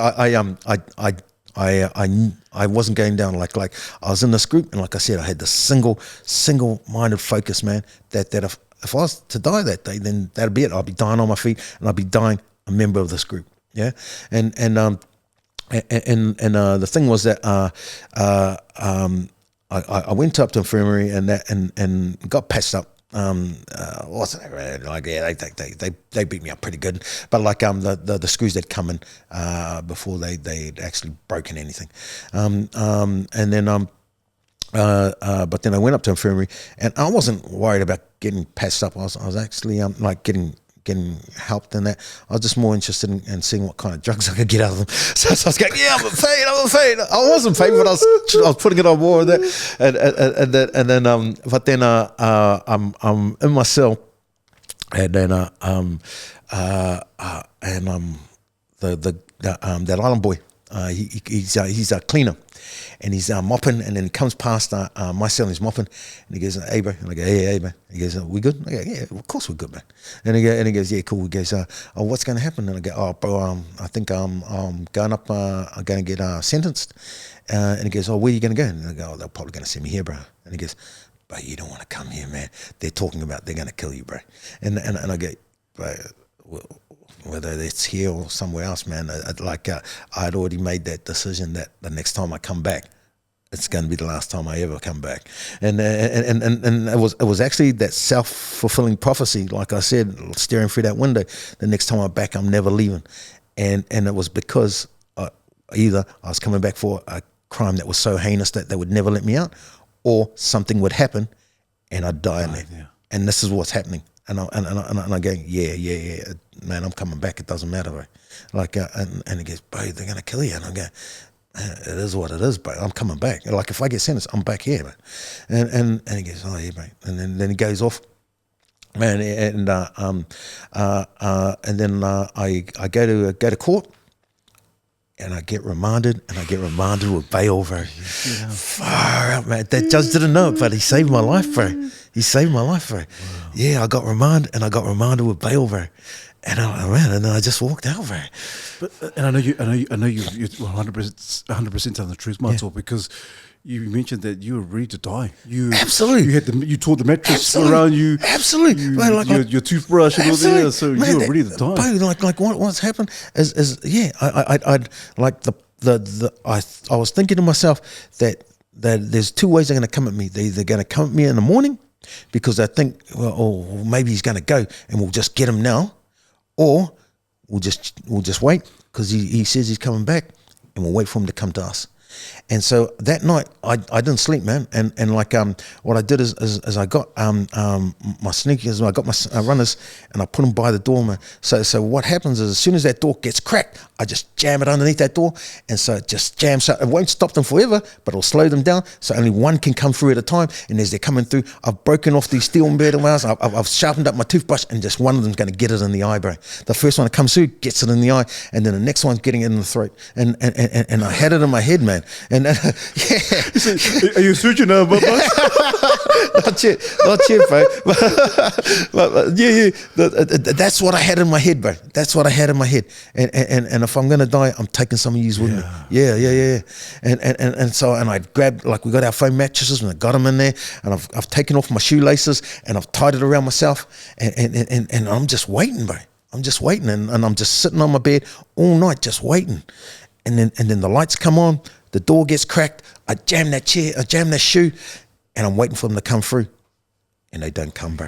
I wasn't going down like I was in this group, and like I said, I had the single-minded focus, man, that if I was to die that day, then that'd be it. I'd be dying on my feet, and I'd be dying a member of this group. Yeah, and the thing was that I went up to infirmary and got patched up. Wasn't it, like, yeah, they beat me up pretty good, but like the screws that come in before they'd actually broken anything, and then but then I went up to infirmary, and I wasn't worried about getting patched up. I was actually like getting helped in that. I was just more interested in seeing what kind of drugs I could get out of them. So I was going, yeah, I'm a fade. I wasn't fade, but I was putting it on more of that. And then but then I'm in my cell, and then that island boy, he's a cleaner. And he's mopping, and then he comes past my cell, and he's mopping, and he goes, "Hey, bro," and I go, "Hey, man." He goes, "We good?" I go, "Yeah, of course we're good, man." And he goes, "Yeah, cool." He goes, "Oh, what's going to happen?" And I go, "Oh, bro, I think I'm going up. I'm going to get sentenced." And he goes, "Oh, where are you going to go?" And I go, "Oh, they're probably going to send me here, bro." And he goes, "But you don't want to come here, man. They're talking about they're going to kill you, bro." And I go, "Bro, whether it's here or somewhere else, man, I'd already made that decision that the next time I come back, it's going to be the last time I ever come back." And it was actually that self-fulfilling prophecy, like I said, staring through that window. The next time I'm back, I'm never leaving. And it was because either I was coming back for a crime that was so heinous that they would never let me out, or something would happen and I'd die in there. Yeah. And this is what's happening. And I go, yeah, man, I'm coming back. It doesn't matter, bro. Like, and he goes, "Bro, they're gonna kill you." And I go, "It is what it is, bro. I'm coming back. Like, if I get sentenced, I'm back here, man." And he goes, "Oh yeah, bro." And then he goes off, man. And then I go to court. And I get remanded, with bail, bro. Yeah. Far out, man. That judge didn't know it, but he saved my life, bro. He saved my life, bro. Wow. Yeah, I got remanded, with bail, bro. And I just walked out, bro. But and I know you 100% telling the truth, Mato, because you mentioned that you were ready to die. Absolutely. You tore the mattress around you. Absolutely. Your toothbrush and all that. So man, you were ready to die. Like what's happened is I was thinking to myself that there's two ways they're going to come at me. They're either going to come at me in the morning because I think, well, maybe he's going to go and we'll just get him now, or we'll just wait because he says he's coming back, and we'll wait for him to come to us. And so that night I didn't sleep, man. And like what I did is I got my sneakers, I got my runners, and I put them by the door, man. So what happens is, as soon as that door gets cracked, I just jam it underneath that door, and so it just jams shut. It won't stop them forever, but it'll slow them down. So only one can come through at a time. And as they're coming through, I've broken off these steel bed wires. I've sharpened up my toothbrush, and just one of them's going to get it in the eye, bro. The first one that comes through gets it in the eye, and then the next one's getting it in the throat. And I had it in my head, man. And yeah. Are you a surgeon now, Bubba? Not yet, bro. But yeah. That's what I had in my head, bro. That's what I had in my head. And if I'm gonna die, I'm taking some of yous with me. Yeah. And so I grabbed, like, we got our foam mattresses, and I got them in there, and I've taken off my shoelaces, and I've tied it around myself, and I'm just waiting, bro. I'm just waiting, and I'm just sitting on my bed all night, just waiting. And then the lights come on, the door gets cracked, I jam that chair, I jam that shoe, and I'm waiting for them to come through. And they don't come, bro.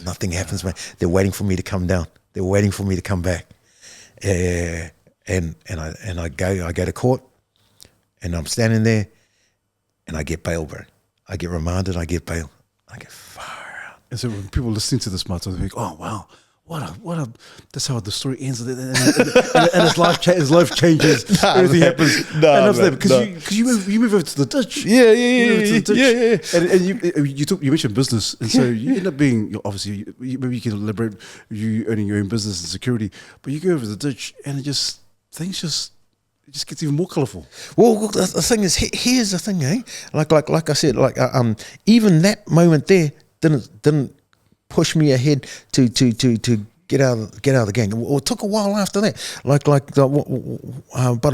Nothing happens, man. They're waiting for me to come down. They're waiting for me to come back. And I go to court, and I'm standing there, and I get bail, bro. I get remanded, I get bail. I get far out. And so when people listening to this, Mato, they think, "Oh, wow. What a that's how the story ends, and his life changes. Everything happens. Because you move over to the ditch. Yeah. And you mentioned business, and so you end up being, obviously, maybe you can elaborate, you owning your own business and security, but you go over to the ditch, and it just gets even more colourful. Well, the thing is, here's the thing, eh? Like I said, even that moment there didn't push me ahead to get out of the gang. Well, it took a while after that, but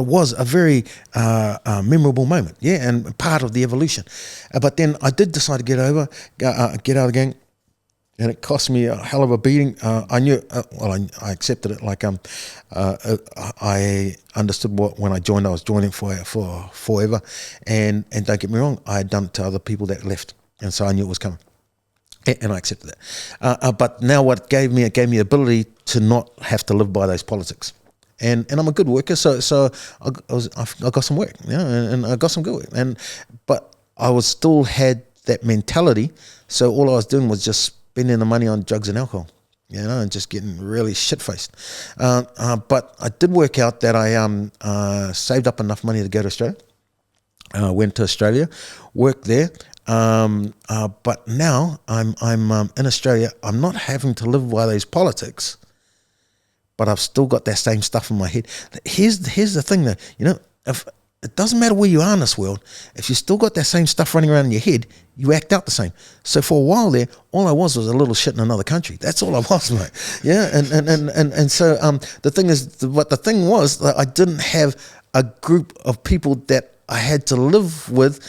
it was a very memorable moment, yeah, and part of the evolution. But then I did decide to get out of the gang, and it cost me a hell of a beating. I knew, I accepted it. Like I understood what when I joined, I was joining for forever, and don't get me wrong, I had done it to other people that left, and so I knew it was coming, and I accepted it. But now what it gave me the ability to not have to live by those politics. And I'm a good worker, so I got some work, and I got some good work, but I was still had that mentality. So all I was doing was just spending the money on drugs and alcohol, and just getting really shit faced. But I did work out that I saved up enough money to go to Australia. Went to Australia, worked there. But now I'm in Australia. I'm not having to live by those politics, but I've still got that same stuff in my head. Here's the thing though, if it doesn't matter where you are in this world, if you still got that same stuff running around in your head, you act out the same. So for a while there, all I was a little shit in another country. That's all I was, mate. Yeah, and so the thing is, what the thing was, that I didn't have a group of people that I had to live with,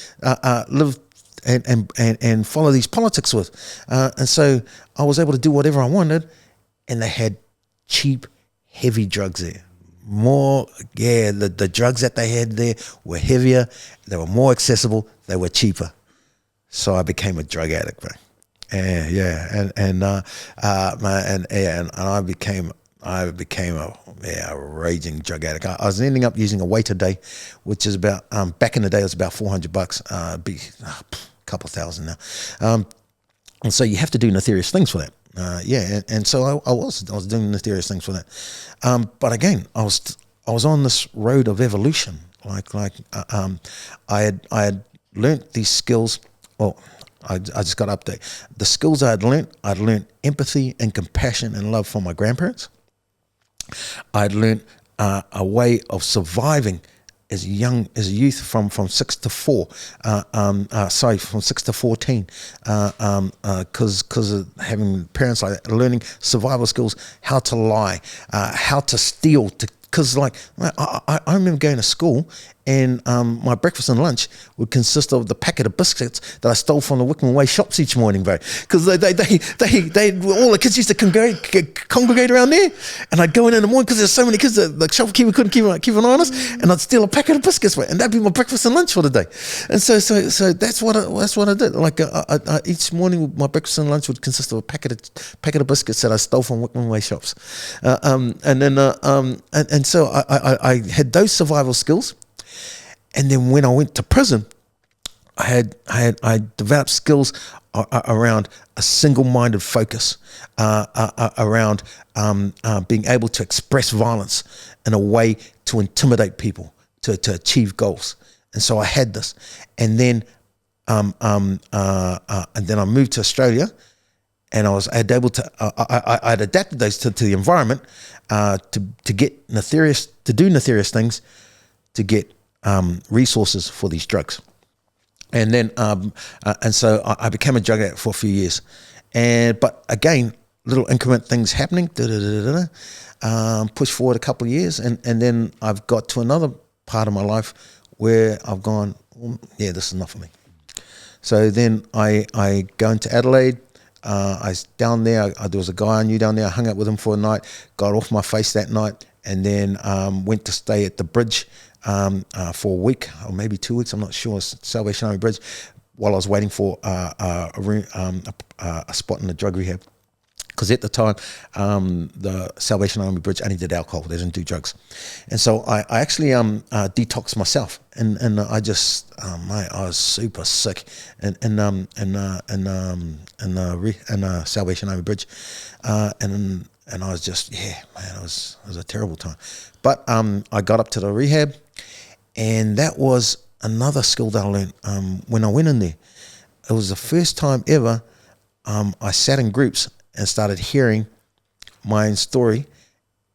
and follow these politics with, and so I was able to do whatever I wanted, and they had cheap, heavy drugs there. The drugs that they had there were heavier, they were more accessible, they were cheaper. So I became a drug addict, bro. And I became a raging drug addict. I was ending up using a weight a day, which is about back in the day it was about $400, be a couple thousand now. And so you have to do nefarious things for that. And so I was doing nefarious things for that. But again, I was on this road of evolution. I had learnt these skills. Well, I just got to update the skills I'd learnt empathy and compassion and love from my grandparents. I'd learnt a way of surviving as a youth from 6 to 4, from 6 to 14, because of having parents like that, learning survival skills, how to lie, how to steal, because I remember going to school and my breakfast and lunch would consist of the packet of biscuits that I stole from the Wickham Way shops each morning, bro. Because they all the kids used to congregate around there, and I'd go in the morning because there's so many kids that the shopkeeper couldn't keep an eye on us, and I'd steal a packet of biscuits, bro, and that'd be my breakfast and lunch for the day. And so that's what I did. Each morning my breakfast and lunch would consist of a packet of biscuits that I stole from Wickham Way shops, and so I had those survival skills. And then when I went to prison, I developed skills around a single-minded focus, around being able to express violence in a way to intimidate people, to achieve goals. And so I had this, and then I moved to Australia, and I'd adapted those to the environment, to do nefarious things, to get resources for these drugs. And then and so I became a drug addict for a few years, but again, little increment things happening, push forward a couple of years, and then I've got to another part of my life where I've gone, this is not for me. So then I go into Adelaide. I was down there. There was a guy I knew down there. I hung out with him for a night, got off my face that night, and then went to stay at the bridge for a week or maybe 2 weeks. I'm not sure. Salvation Army Bridge, while I was waiting for a spot in the drug rehab. Because at the time, the Salvation Army Bridge only did alcohol; they didn't do drugs. And so I actually detoxed myself, and I just mate, I was super sick in Salvation Army Bridge, and I was just it was a terrible time. But I got up to the rehab, and that was another skill that I learned when I went in there. It was the first time ever I sat in groups and started hearing my own story,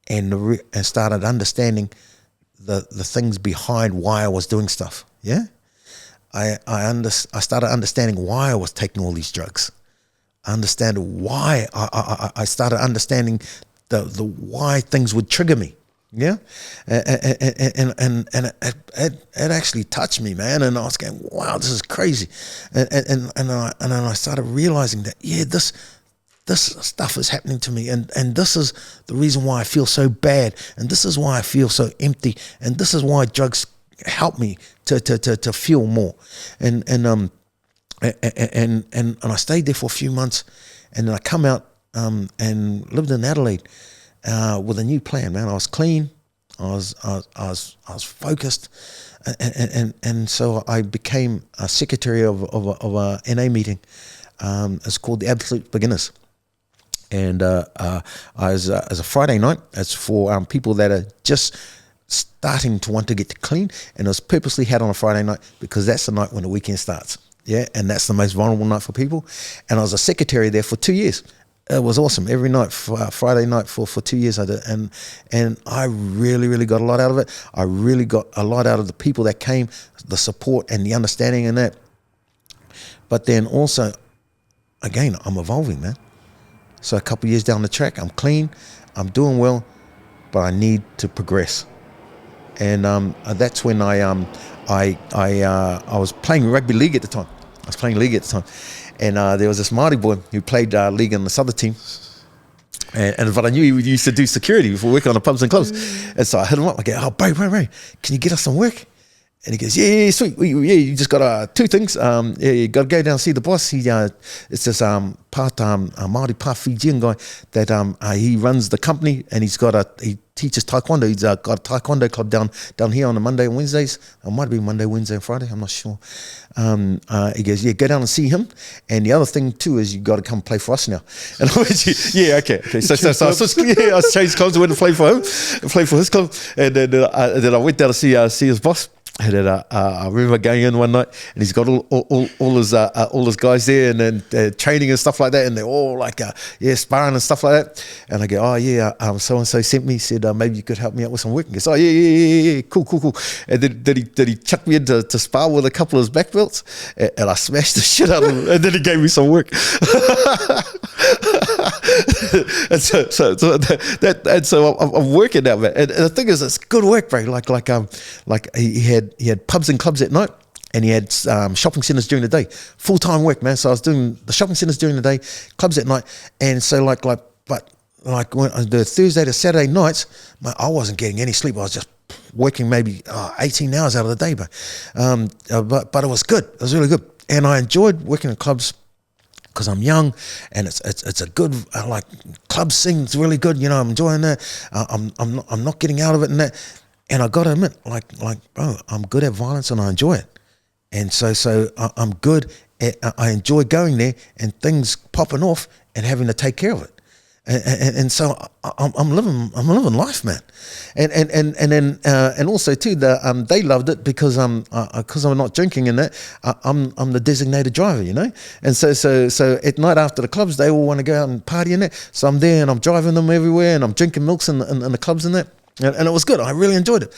and started understanding the things behind why I was doing stuff. Yeah, I started understanding why I was taking all these drugs. I understand why I started understanding the why things would trigger me. Yeah, and it actually touched me, man. And I was going, wow, this is crazy. And I started realizing that this stuff is happening to me, and this is the reason why I feel so bad, and this is why I feel so empty, and this is why drugs help me to feel more. And I stayed there for a few months, and then I come out and lived in Adelaide with a new plan, man. I was clean, I was focused, and so I became a secretary of a NA meeting. It's called the Absolute Beginners. And as a Friday night, it's for people that are just starting to want to get to clean, and it was purposely had on a Friday night because that's the night when the weekend starts. Yeah, and that's the most vulnerable night for people. And I was a secretary there for 2 years. It was awesome. Every night, Friday night for 2 years I did, and I really got a lot out of it. I really got a lot out of the people that came, the support and the understanding in that. But then also, again, I'm evolving, man. So a couple of years down the track, I'm clean, I'm doing well, but I need to progress. And that's when I was playing rugby league at the time. And there was this Māori boy who played league in this other team. But I knew he used to do security for work on the pubs and clubs. And so I hit him up. I go, oh, bro, can you get us some work? And he goes, yeah, sweet. You just got 2 things. You got to go down and see the boss. It's this Māori part Fijian guy that he runs the company, and he teaches taekwondo. He's got a taekwondo club down here on a Monday and Wednesdays. It might be Monday, Wednesday, and Friday. I'm not sure. He goes, yeah, go down and see him. And the other thing too is you got to come play for us now. And I went, yeah, okay. So I changed clubs, went to play for him, play for his club, and then I went down to see his boss. And then I remember going in one night, and he's got all his guys there, and then training and stuff like that, and they're all like sparring and stuff like that. And I go, oh yeah, so and so sent me, said maybe you could help me out with some work. And he goes, oh yeah, cool. And then he chucked me in to spar with a couple of his black belts, and I smashed the shit out of him. And then he gave me some work. And so I'm working now, man. And the thing is, it's good work, bro. Like he had pubs and clubs at night, and he had shopping centres during the day. Full-time work, man. So I was doing the shopping centres during the day, clubs at night, and so like when the Thursday to Saturday nights, man, I wasn't getting any sleep. I was just working maybe 18 hours out of the day, but it was good. It was really good, and I enjoyed working in clubs because I'm young, and it's a good like club scene. It's really good, you know. I'm enjoying that. I'm not getting out of it and that. And I got to admit, like, bro, I'm good at violence and I enjoy it. And so I'm good at, I enjoy going there and things popping off and having to take care of it. And so I'm living life, man. And also too, they loved it because I'm not drinking and that. I'm the designated driver, you know. And so at night after the clubs, they all want to go out and party and that. So I'm there and I'm driving them everywhere and I'm drinking milks in the clubs and that. And it was good. I really enjoyed it.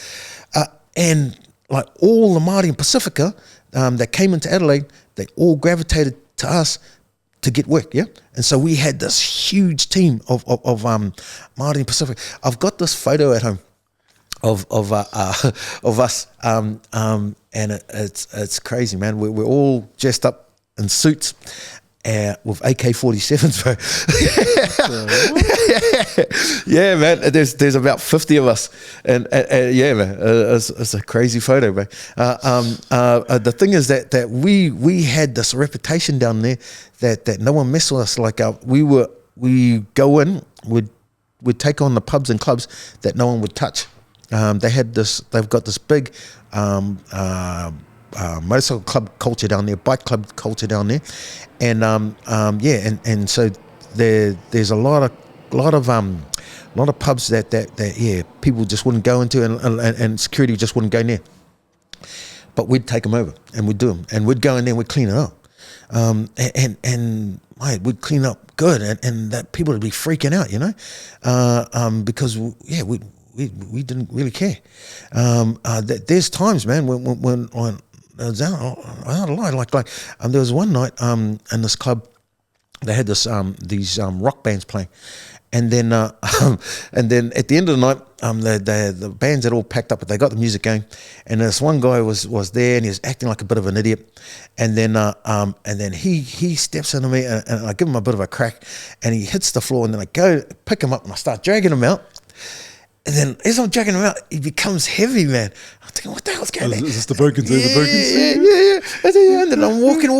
And like all the Māori in Pacifica that came into Adelaide, they all gravitated to us to get work, yeah? And so we had this huge team of Māori in Pacifica. I've got this photo at home of us, and it's crazy, man. We're all dressed up in suits, with AK-47s, bro. Yeah, man. There's about 50 of us, and yeah, man. It's a crazy photo, bro. The thing is that we had this reputation down there that no one messed with us. Like we go in, we'd take on the pubs and clubs that no one would touch. They've got this big motorcycle club culture down there, bike club culture down there, and and so there's a lot of pubs that people just wouldn't go into, and security just wouldn't go near. But we'd take them over and we'd do them, and we'd go in there and we'd clean it up, and mate, we'd clean up good, and that people would be freaking out, you know, because we didn't really care. There's times, man, when I was out of line. Like there was one night in this club, they had these rock bands playing, And then and then at the end of the night, the bands had all packed up, but they got the music going. And this one guy was there, and he was acting like a bit of an idiot. And then he steps into me, and I give him a bit of a crack, and he hits the floor. And then I go pick him up, and I start dragging him out. And then as I'm dragging him out, he becomes heavy, man. I'm thinking, what the hell's going on? Is this the Bogans? Yeah. And then I'm walking.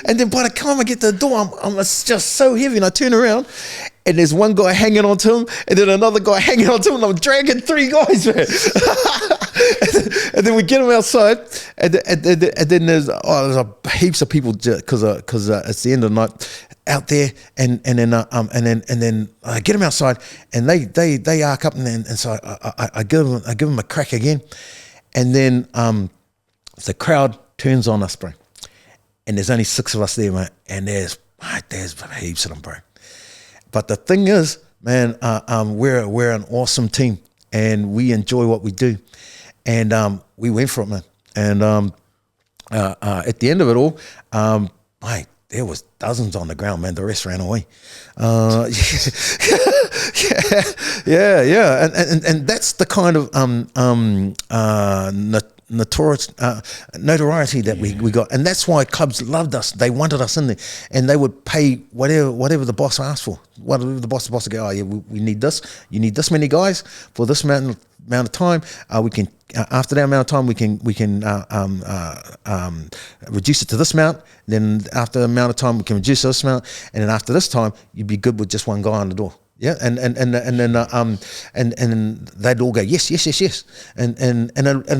And then by the time I get to the door, I'm just so heavy. And I turn around, and there's one guy hanging onto him, and then another guy hanging onto him, and I'm dragging 3 guys, man. and then we get him outside, and then there's heaps of people because it's the end of the night out there, and then I get him outside, and they arc up, and so I give him a crack again, and then the crowd turns on us, bro, and there's only 6 of us there, mate, and there's heaps of them, bro. But the thing is, man, we're an awesome team, and we enjoy what we do, and we went for it, man. And at the end of it all, mate, there was dozens on the ground, man. The rest ran away. Yeah. And that's the kind of notoriety that we got, and that's why clubs loved us. They wanted us in there, and they would pay whatever the boss asked for. Whatever the boss would go, oh yeah, we need this. You need this many guys for this amount of time. We can after that amount of time we can reduce it to this amount. Then after the amount of time we can reduce this amount, and then after this time you'd be good with just one guy on the door. Yeah, and then they'd all go yes, and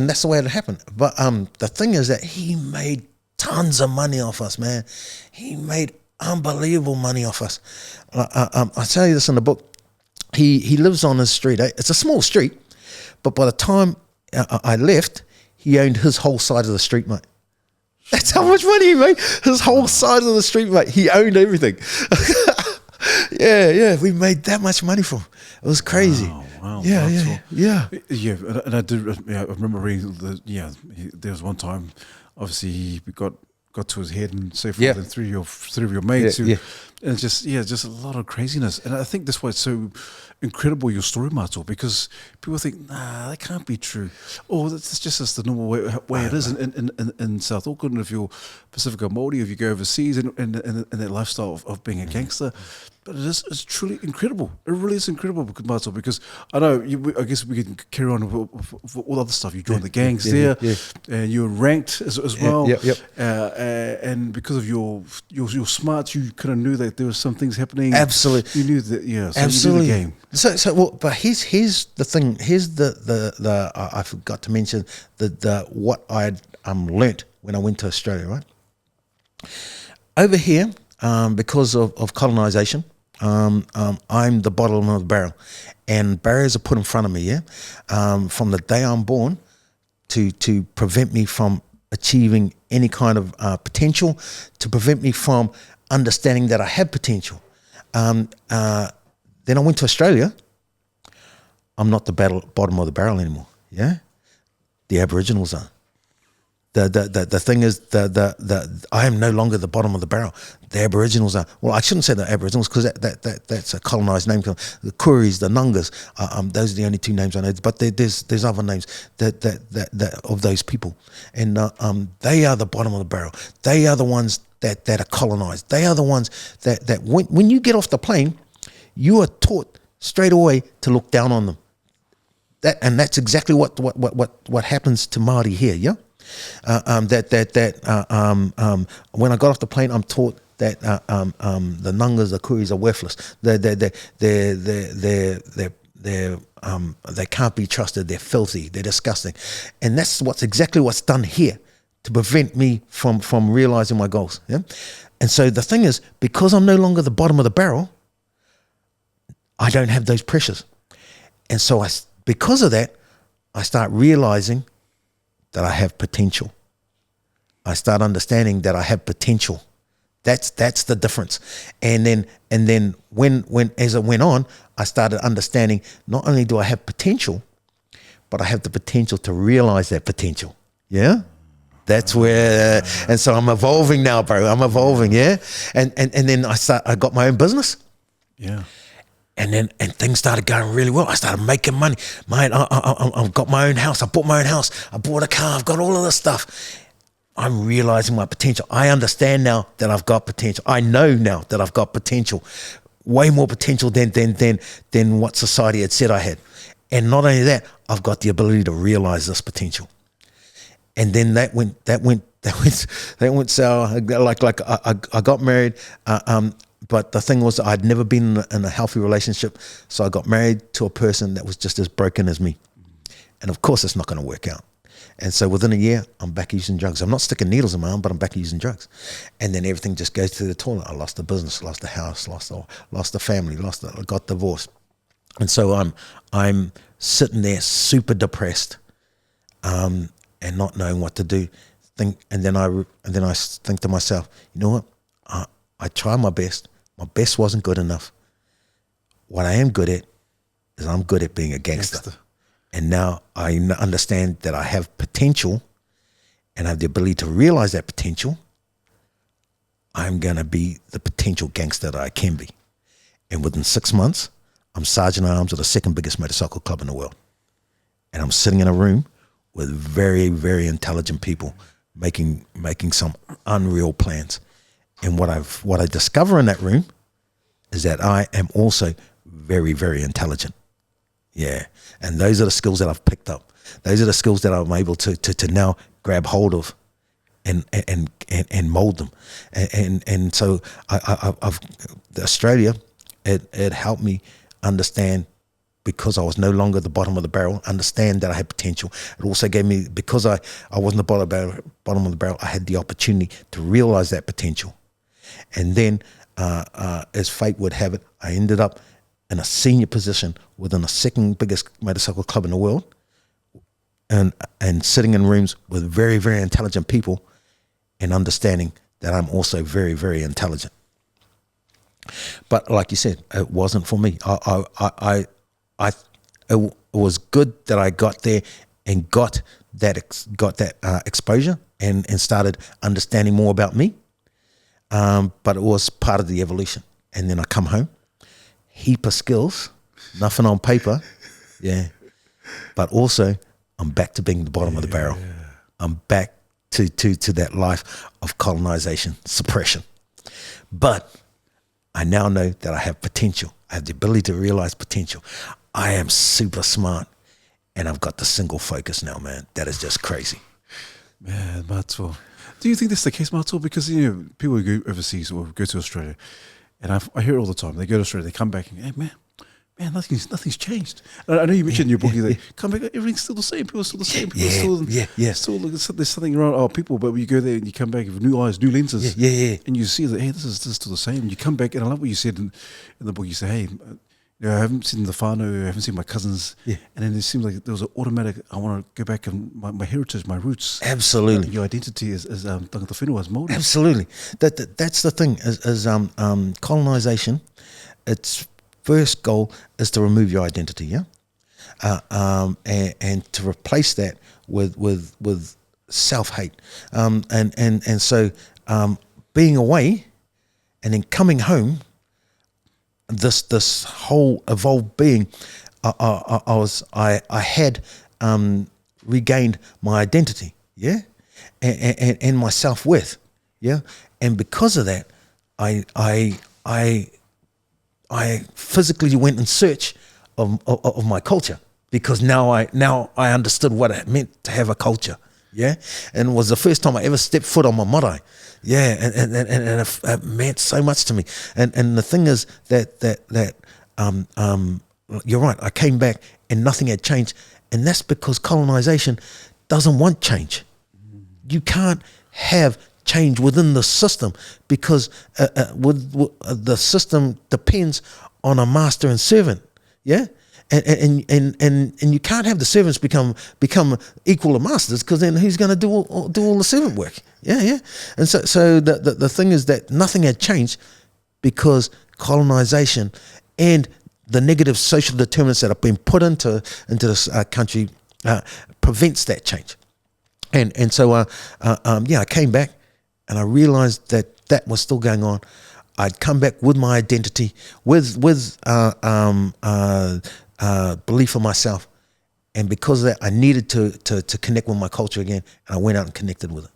that's the way it happened. But the thing is that he made tons of money off us, man. He made unbelievable money off us. I tell you this in the book. He lives on his street. It's a small street, but by the time I left, he owned his whole side of the street, mate. That's how much money he made. His whole side of the street, mate. He owned everything. Yeah, we made that much money from him. It was crazy. Wow. Yeah. And I did. I remember reading there was one time, obviously he got to his head and so forth, and three of your mates. And it's just a lot of craziness. And I think that's why it's so incredible, your story, Mato, because people think, nah, that can't be true. Oh, that's just the normal way it is in South Auckland. If you're Pacifica Māori, if you go overseas, and that lifestyle of being a gangster. But it's truly incredible. It really is incredible, Mato, because I know, I guess we can carry on with all the other stuff. You joined the gangs and you were ranked as well. And because of your smarts, you kind of knew that there were some things happening. Absolutely. You knew that, so absolutely. You knew the game. But here's the thing. Here's the I forgot to mention the what I'd learnt when I went to Australia, right? Over here, because of colonisation, I'm the bottom of the barrel, and barriers are put in front of me, from the day I'm born to prevent me from achieving any kind of potential, to prevent me from understanding that I have potential. Then I went to Australia. I'm not the bottom of the barrel anymore, the Aboriginals are. The thing is, I am no longer the bottom of the barrel. The Aboriginals are. Well, I shouldn't say the Aboriginals, because that's a colonised name. The Kuris, the Nungas, those are the only 2 names I know. But there's other names that of those people, and they are the bottom of the barrel. They are the ones that are colonised. They are the ones that when you get off the plane, you are taught straight away to look down on them. That's exactly what happens to Māori here. Yeah. When I got off the plane, I'm taught that the Nungas, the Kuris are worthless. They can't be trusted. They're filthy. They're disgusting, and that's exactly what's done here to prevent me from realizing my goals. Yeah, and so the thing is, because I'm no longer the bottom of the barrel, I don't have those pressures, and so because of that, I start realizing that I have potential. I start understanding that I have potential. That's the difference. And then when as it went on, I started understanding not only do I have potential, but I have the potential to realize that potential. Yeah? That's where and so I'm evolving now, bro. I'm evolving, And then I got my own business. Yeah. and things started going really well. I started making money. I've got my own house. I bought my own house. I bought a car. I've got all of this stuff. I'm realizing my potential. I understand now that I've got potential. I know now that I've got potential, way more potential than what society had said I had. And not only that, I've got the ability to realize this potential. And then that went sour. Like I got married, but the thing was I'd never been in a healthy relationship, so I got married to a person that was just as broken as me. And of course, it's not going to work out. And so within a year, I'm back using drugs. I'm not sticking needles in my arm, but I'm back using drugs. And then everything just goes to the toilet. I lost the business, lost the house, lost the family, got divorced. And so I'm sitting there super depressed, and not knowing what to do. And then I think to myself, you know what? I tried my best. My best wasn't good enough. What I am good at is I'm good at being a gangster. And now I understand that I have potential and I have the ability to realize that potential. I'm going to be the potential gangster that I can be. And within 6 months, I'm sergeant at arms of the second biggest motorcycle club in the world. And I'm sitting in a room with very, very intelligent people making some unreal plans. And what I discover in that room is that I am also very, very intelligent. Yeah. And those are the skills that I've picked up. Those are the skills that I'm able to now grab hold of and mold them. And so I've Australia, it helped me understand, because I was no longer the bottom of the barrel, understand that I had potential. It also gave me, because I wasn't the bottom of the barrel, I had the opportunity to realize that potential. And then, as fate would have it, I ended up in a senior position within the second biggest motorcycle club in the world, and sitting in rooms with very, very intelligent people, and understanding that I'm also very, very intelligent. But like you said, it wasn't for me. It was good that I got there and got that exposure and started understanding more about me. But it was part of the evolution. And then I come home, heap of skills, nothing on paper, yeah. But also, I'm back to being the bottom of the barrel. Yeah. I'm back to that life of colonization, suppression. But I now know that I have potential. I have the ability to realize potential. I am super smart, and I've got the single focus now, man. That is just crazy. Man, Mato. Do you think that's the case, Mato? Because, you know, people go overseas or go to Australia, and I hear it all the time. They go to Australia, they come back, and hey, man, nothing's changed. I know you mentioned in your book, you come back, everything's still the same. People are still the same. People still there's something around our people. But when you go there and you come back with new eyes, new lenses, and you see that, hey, this is still the same. And you come back, and I love what you said in the book. You say, hey, I haven't seen the whānau, I haven't seen my cousins, and then it seems like there was an automatic, I want to go back and my heritage, my roots. Absolutely. Your identity is tangata whenua, is molded. Absolutely. That's the thing, is colonization, its first goal is to remove your identity, yeah? And to replace that with self-hate. And so being away and then coming home, this whole evolved being, I had regained my identity, yeah, and my self-worth, yeah, and because of that, I physically went in search of my culture, because now I understood what it meant to have a culture, yeah, and it was the first time I ever stepped foot on my marae. Yeah, and it meant so much to me. And the thing is that you're right. I came back and nothing had changed, and that's because colonization doesn't want change. You can't have change within the system, because the system depends on a master and servant. Yeah. And you can't have the servants become equal to masters, because then who's going to do all the servant work? Yeah. And so the thing is that nothing had changed, because colonization and the negative social determinants that have been put into this country prevents that change. And so I came back and I realized that was still going on. I'd come back with my identity, with belief in myself, and because of that, I needed to connect with my culture again, and I went out and connected with it.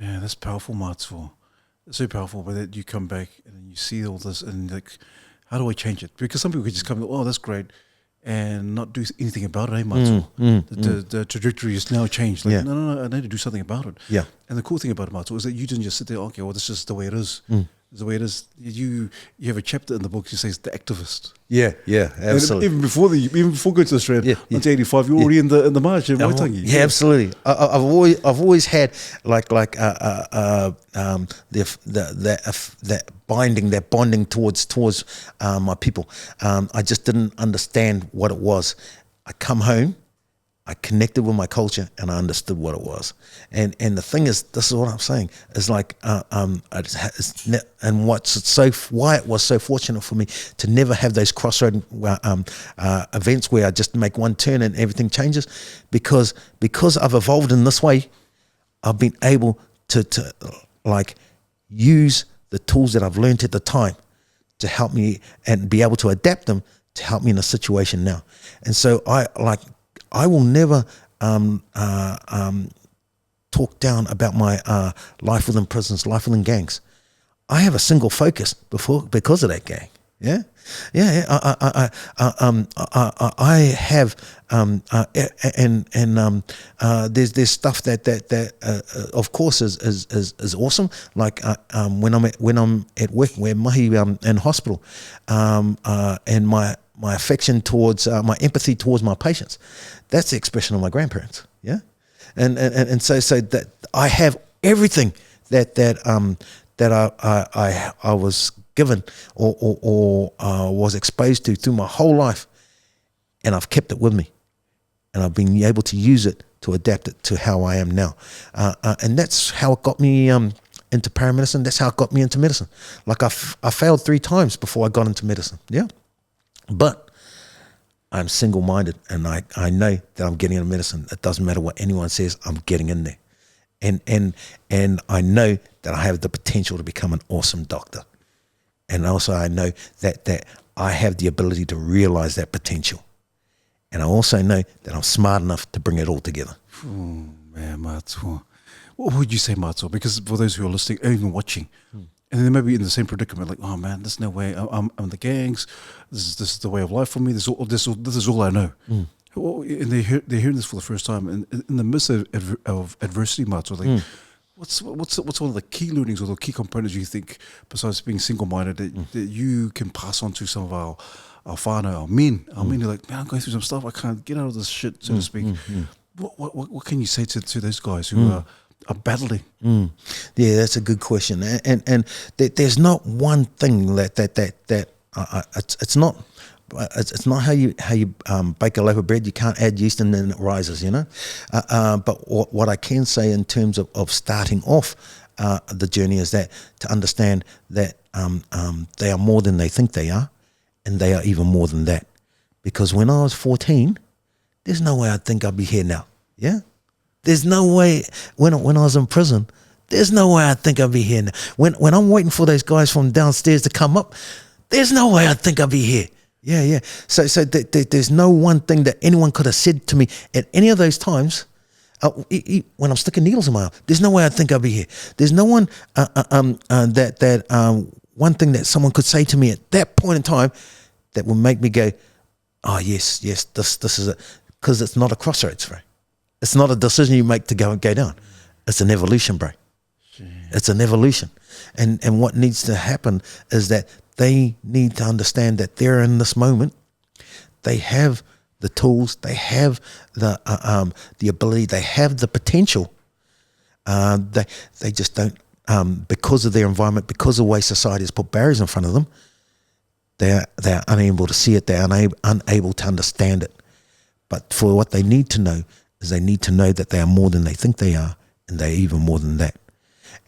Yeah, that's powerful, Matsua. It's so powerful, but that you come back and then you see all this and like, how do I change it? Because some people could just come, oh, that's great, and not do anything about it, eh, Matsua? The trajectory is now changed. Like, Yeah. no, I need to do something about it. Yeah. And the cool thing about it, Matsua, is that you didn't just sit there, okay, well, this is the way it is. It's the way it is. You have a chapter in the book that says the activist. Yeah, absolutely. And even before going to Australia, Yeah, 1985, you're already in the march in Waitangi. Yeah, absolutely. I've always had like that bonding towards my people. I just didn't understand what it was. I come home, I connected with my culture, and I understood what it was. And the thing is, this is what I'm saying, is like, why it was so fortunate for me to never have those crossroad events where I just make one turn and everything changes, because I've evolved in this way. I've been able to like use the tools that I've learned at the time to help me and be able to adapt them to help me in a situation now. And so I will never talk down about my life within prisons, life within gangs. I have a single focus because of that gang. Yeah. I have there's stuff that of course is awesome. Like when I'm at work, where mahi in hospital, and my affection towards my empathy towards my patients, that's the expression of my grandparents. Yeah, and so that I have everything that I was given or was exposed to through my whole life, and I've kept it with me, and I've been able to use it to adapt it to how I am now, and that's how it got me into paramedicine. That's how it got me into medicine. Like I failed 3 times before I got into medicine. Yeah, but I'm single-minded, and I know that I'm getting into medicine. It doesn't matter what anyone says, I'm getting in there. And I know that I have the potential to become an awesome doctor. And also I know that I have the ability to realize that potential. And I also know that I'm smart enough to bring it all together. Oh, man, Matsua. What would you say, Matsua? Because for those who are listening, or even watching, and they may be in the same predicament, like, oh man, there's no way. I'm in the gangs. This is the way of life for me. This is all I know. And they're hearing this for the first time. And in the midst of adversity, Matsua, like, what's one of the key learnings or the key components you think, besides being single-minded, that you can pass on to some of our whānau, our men who are like, man, I'm going through some stuff. I can't get out of this shit, so to speak. What can you say to those guys who are battling? Yeah, that's a good question. And there's not one thing that it's not. It's not how you bake a loaf of bread. You can't add yeast and then it rises, you know. But what I can say in terms of starting off the journey is that to understand that they are more than they think they are, and they are even more than that. Because when I was 14, there's no way I'd think I'd be here now. Yeah, there's no way when I was in prison. There's no way I'd think I'd be here now. When I'm waiting for those guys from downstairs to come up, there's no way I'd think I'd be here. Yeah. So there's no one thing that anyone could have said to me at any of those times. When I'm sticking needles in my arm, there's no way I think I'll be here. There's no one one thing that someone could say to me at that point in time that would make me go, oh yes, this is it. Because it's not a crossroads, bro. It's not a decision you make to go down. It's an evolution, bro. It's an evolution, and what needs to happen is that they need to understand that they're in this moment. They have the tools. They have the ability. They have the potential. They just don't, because of their environment, because of the way society has put barriers in front of them. They're unable to see it. They're unable to understand it. But for what they need to know is they need to know that they are more than they think they are, and they're even more than that.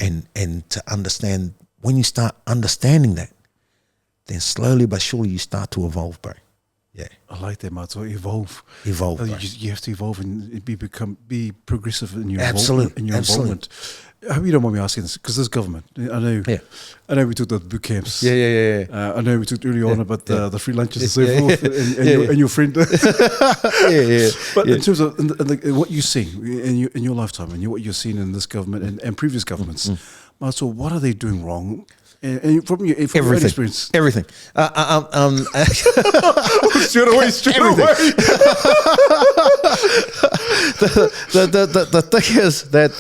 And to understand, when you start understanding that, then slowly but surely you start to evolve, bro. Yeah. I like that, Mato. Evolve. Evolve. You, Bro. you have to evolve and be progressive in your Absolute. involvement. In your Absolute. involvement. I hope you don't mind me asking this because this government. Yeah. I know we took the boot camps. Yeah. I know we talked earlier on about the free lunches and so Yeah. forth, and your friend. Yeah. But in terms of what you've seen in your lifetime, and what you've seen in this government and previous governments, Mato, what are they doing wrong? And from your own experience, Everything. straight away. The thing is that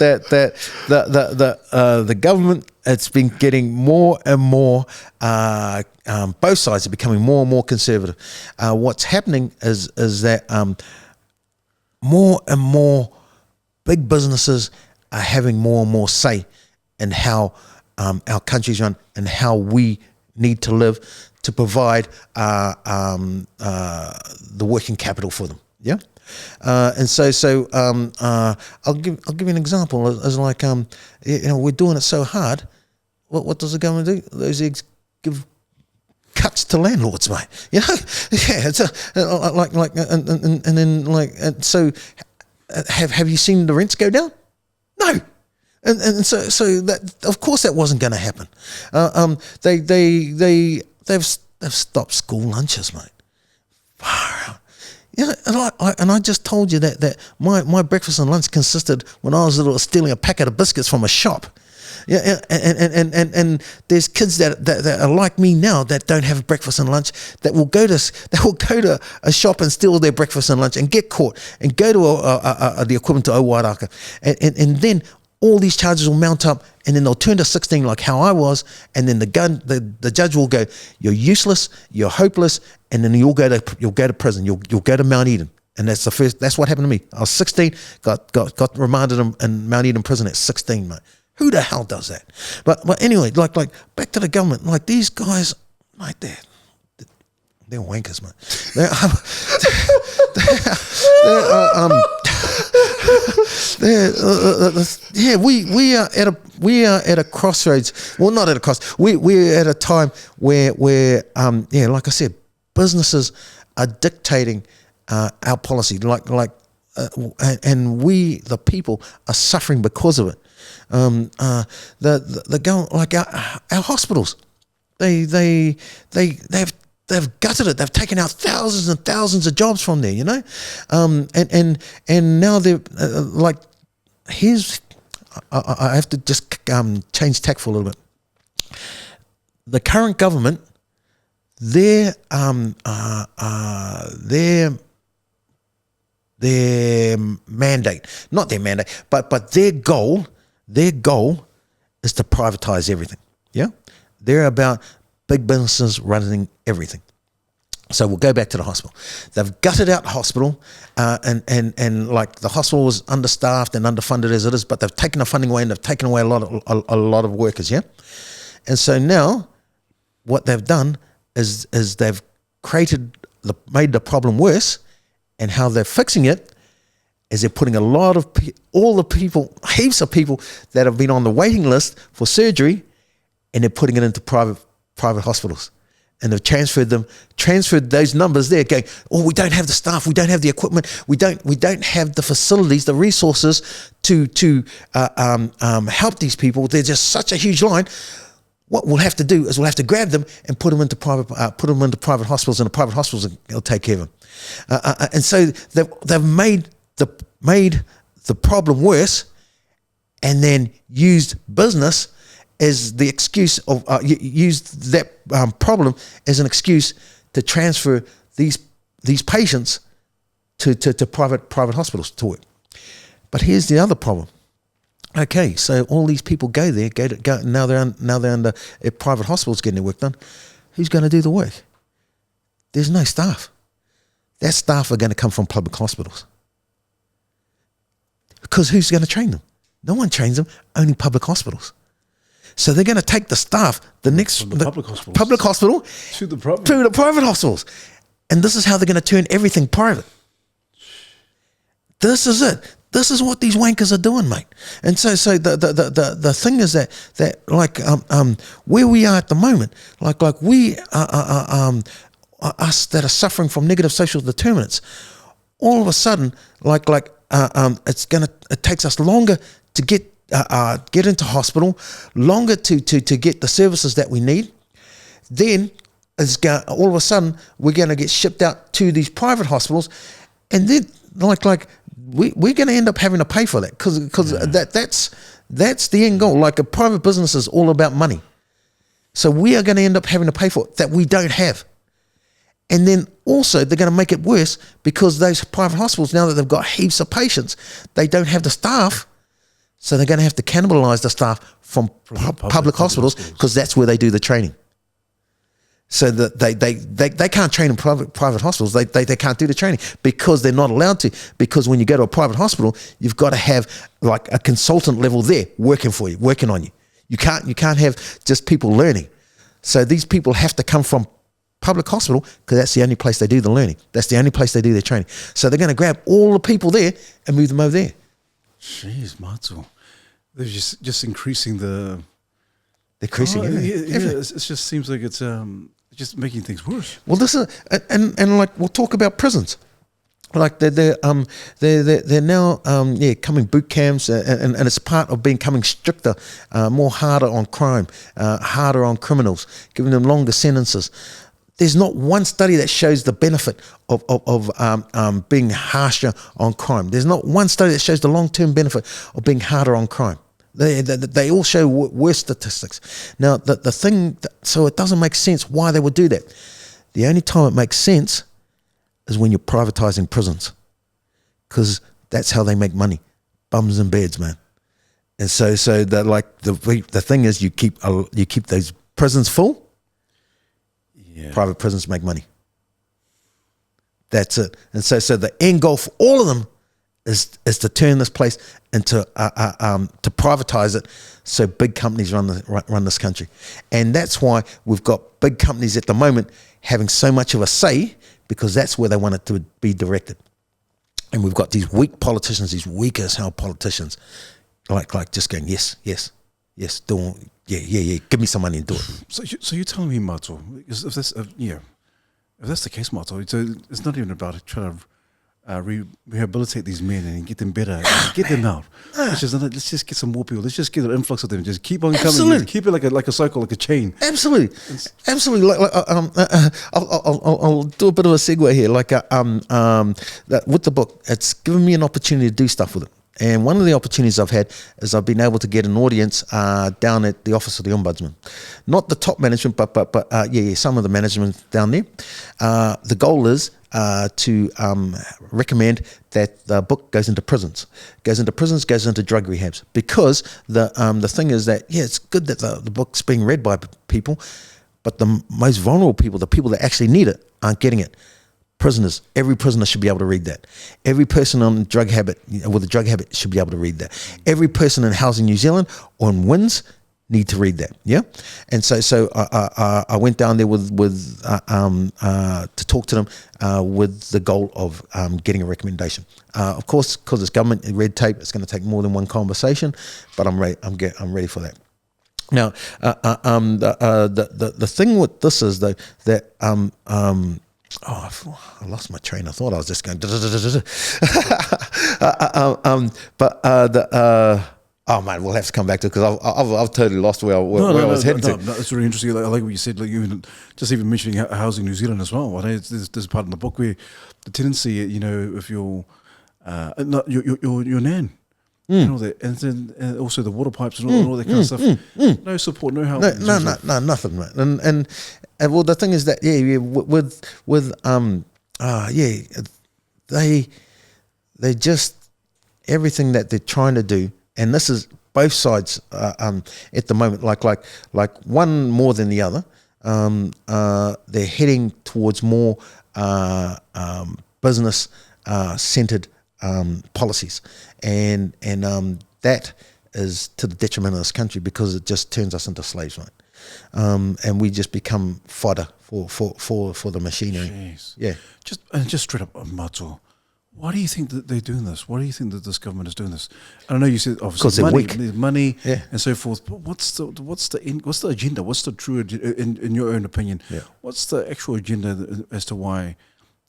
the government, it's been getting more and more. Both sides are becoming more and more conservative. What's happening is that more and more big businesses are having more and more say in how our country's run and how we need to live to provide the working capital for them. Yeah. And so I'll give you an example. It's like we're doing it so hard. What does the government do? They give cuts to landlords, mate. You know, yeah. It's and then so have you seen the rents go down? No. And so that, of course, that wasn't going to happen. They've stopped school lunches, mate. Far out. Yeah, and I just told you that my breakfast and lunch consisted, when I was little, stealing a packet of biscuits from a shop. Yeah, and there's kids that are like me now that don't have breakfast and lunch, that will go to a shop and steal their breakfast and lunch and get caught and go to the equivalent to Owairaka, and then all these charges will mount up, and then they'll turn to 16 like how I was, and then the judge will go, you're useless, you're hopeless, and then you'll go to prison, you'll go to Mount Eden. And that's what happened to me. I was 16, got remanded in Mount Eden prison at 16, mate. Who the hell does that? But anyway, like back to the government, like these guys, like they're wankers, mate. We are at a crossroads. Well, not at a cross. We're at a time where like I said, businesses are dictating our policy, and we, the people, are suffering because of it. The government, like our hospitals, they've gutted it. They've taken out thousands and thousands of jobs from there, you know, and now they're like, I have to just change tack for a little bit. The current government, their mandate, not their mandate, but their goal is to privatize everything. Yeah, they're about big businesses running everything. So we'll go back to the hospital. They've gutted out the hospital, and like the hospital was understaffed and underfunded as it is, but they've taken the funding away and they've taken away a lot of workers. Yeah, and so now what they've done is they've made the problem worse, and how they're fixing it is they're putting heaps of people that have been on the waiting list for surgery, and they're putting it into private hospitals. And they've transferred those numbers there, going, oh, we don't have the staff, we don't have the equipment, we don't have the facilities, the resources to help these people. They're just such a huge line. What we'll have to do is we'll have to grab them and put them into private hospitals, and the private hospitals will take care of them. And so they've made the problem worse, and then used business as the excuse of used that problem as an excuse to transfer these patients to private hospitals to work. But here's the other problem. Okay, so all these people go there, now they're under private hospitals getting their work done. Who's going to do the work? There's no staff. That staff are going to come from public hospitals. Because who's going to train them? No one trains them, only public hospitals. So they're going to take the staff, public hospital to the private hospitals. And this is how they're going to turn everything private. This is it. This is what these wankers are doing, mate. And so the thing is that like where we are at the moment, like we us that are suffering from negative social determinants, all of a sudden, it takes us longer to get into hospital, longer to get the services that we need. Then all of a sudden we're going to get shipped out to these private hospitals, and then we're going to end up having to pay for that because that's the end goal. Like, a private business is all about money, so we are going to end up having to pay for it that we don't have. And then also they're going to make it worse because those private hospitals, now that they've got heaps of patients, they don't have the staff. So they're going to have to cannibalize the staff from public hospitals, because that's where they do the training. So that they can't train in private hospitals. They can't do the training because they're not allowed to. Because when you go to a private hospital, you've got to have like a consultant level there working for you, working on you. You can't have just people learning. So these people have to come from public hospital, because that's the only place they do the learning. That's the only place they do their training. So they're going to grab all the people there and move them over there. Jeez, Matsu. They're just increasing the... They're increasing everything. Yeah, it just seems like it's just making things worse. Well, this is... And like, we'll talk about prisons. Like, they're now coming boot camps, and it's part of becoming stricter, more harder on crime, harder on criminals, giving them longer sentences. There's not one study that shows the benefit of being harsher on crime. There's not one study that shows the long-term benefit of being harder on crime. They all show worse statistics. Now, the thing, so it doesn't make sense why they would do that. The only time it makes sense is when you're privatizing prisons, because that's how they make money, bums and beds, man. And so that, like, the thing is, you keep those prisons full. Yeah. Private prisons make money. That's it. And so the end goal for all of them is to turn this place into to privatize it, so big companies run this country. And that's why we've got big companies at the moment having so much of a say, because that's where they want it to be directed. And we've got these weak politicians, these weak as hell politicians, like just going, yes, do, yeah, give me some money and do it. So you're telling me, Mato, if that's the case, Mato, so it's not even about trying to rehabilitate these men and get them better, and get them out. Let's just get some more people. Let's just get an influx of them. Just keep on coming. Keep it like a cycle, like a chain. Absolutely. I'll do a bit of a segue here. With the book, it's given me an opportunity to do stuff with it. And one of the opportunities I've had is I've been able to get an audience down at the Office of the Ombudsman. Not the top management, but some of the management down there. The goal is to recommend that the book goes into prisons. Goes into drug rehabs. Because the thing is that, it's good that the book's being read by people, but the most vulnerable people, the people that actually need it, aren't getting it. Prisoners, every prisoner should be able to read that. Every person on drug habit, with a drug habit, should be able to read that. Every person in Housing New Zealand or in WINS need to read that. Yeah, and so I went down there with to talk to them with the goal of getting a recommendation. Of course, because it's government red tape, it's going to take more than one conversation, but I'm ready. I'm ready for that. Now, the thing with this is though that I lost my train of thought. I was just going. Oh man, we'll have to come back to it, because I've totally lost where I was heading to. No, it's really interesting. I like what you said. Like, even mentioning Housing New Zealand as well. There's part in the book where the tendency, if you're not your nan. And all that, and then also the water pipes and all that kind of stuff. No support, no help. No, nothing, man. And well, the thing is that they just, everything that they're trying to do, and this is both sides at the moment, like one more than the other. They're heading towards more business centered policies, and that is to the detriment of this country, because it just turns us into slaves, right? And we just become fodder for the machinery. Jeez. Yeah. Just straight up, Mato, Why do you think that they're doing this? Why do you think that this government is doing this? I know you said obviously 'Cause they're money, weak. there's money Yeah. and so forth. But what's the agenda? What's the true in your own opinion? Yeah. What's the actual agenda as to why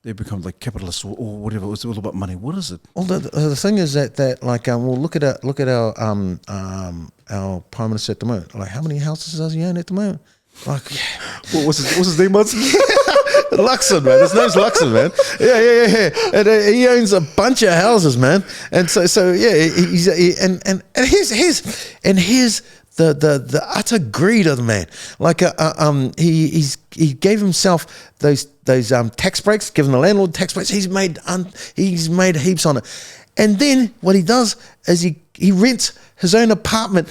they become like capitalists or whatever? It's all about money. What is it? Well, the thing is that like well, look at our Prime Minister at the moment. Like, how many houses does he own at the moment? Like, What's his name? Luxon, man. His name's Luxon, man. Yeah. And he owns a bunch of houses, man. And so yeah, and here's the utter greed of the man. Like he gave himself those tax breaks, given the landlord tax breaks. He's made heaps on it. And then what he does is he rents his own apartment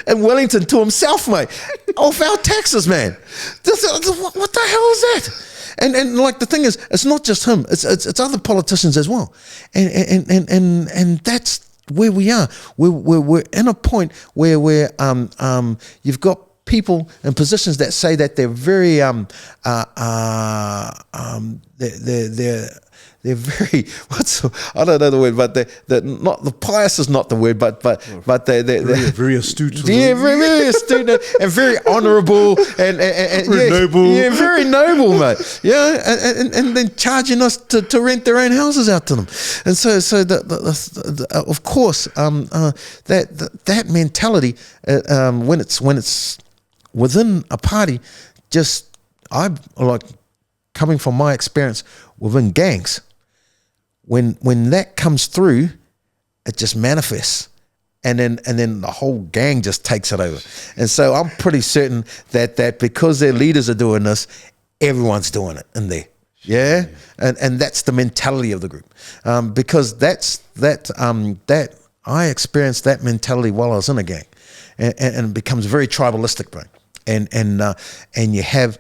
in Wellington to himself, mate, off our taxes, man. What the hell is that? And like the thing is, it's not just him; it's other politicians as well. And that's where we are. We're in a point where you've got people in positions that say that they're very they're very I don't know the word, but they're not, the pious is not the word, but they're Very astute. yeah, very astute and very honourable and Very noble. Yeah, very noble, mate. Yeah, and then charging us to rent their own houses out to them, and so of course that mentality when it's within a party, just I like coming from my experience within gangs. When that comes through, it just manifests, and then the whole gang just takes it over. And so I'm pretty certain that because their leaders are doing this, everyone's doing it in there. Yeah, and that's the mentality of the group, because that I experienced that mentality while I was in a gang, and it becomes very tribalistic, bro. And you have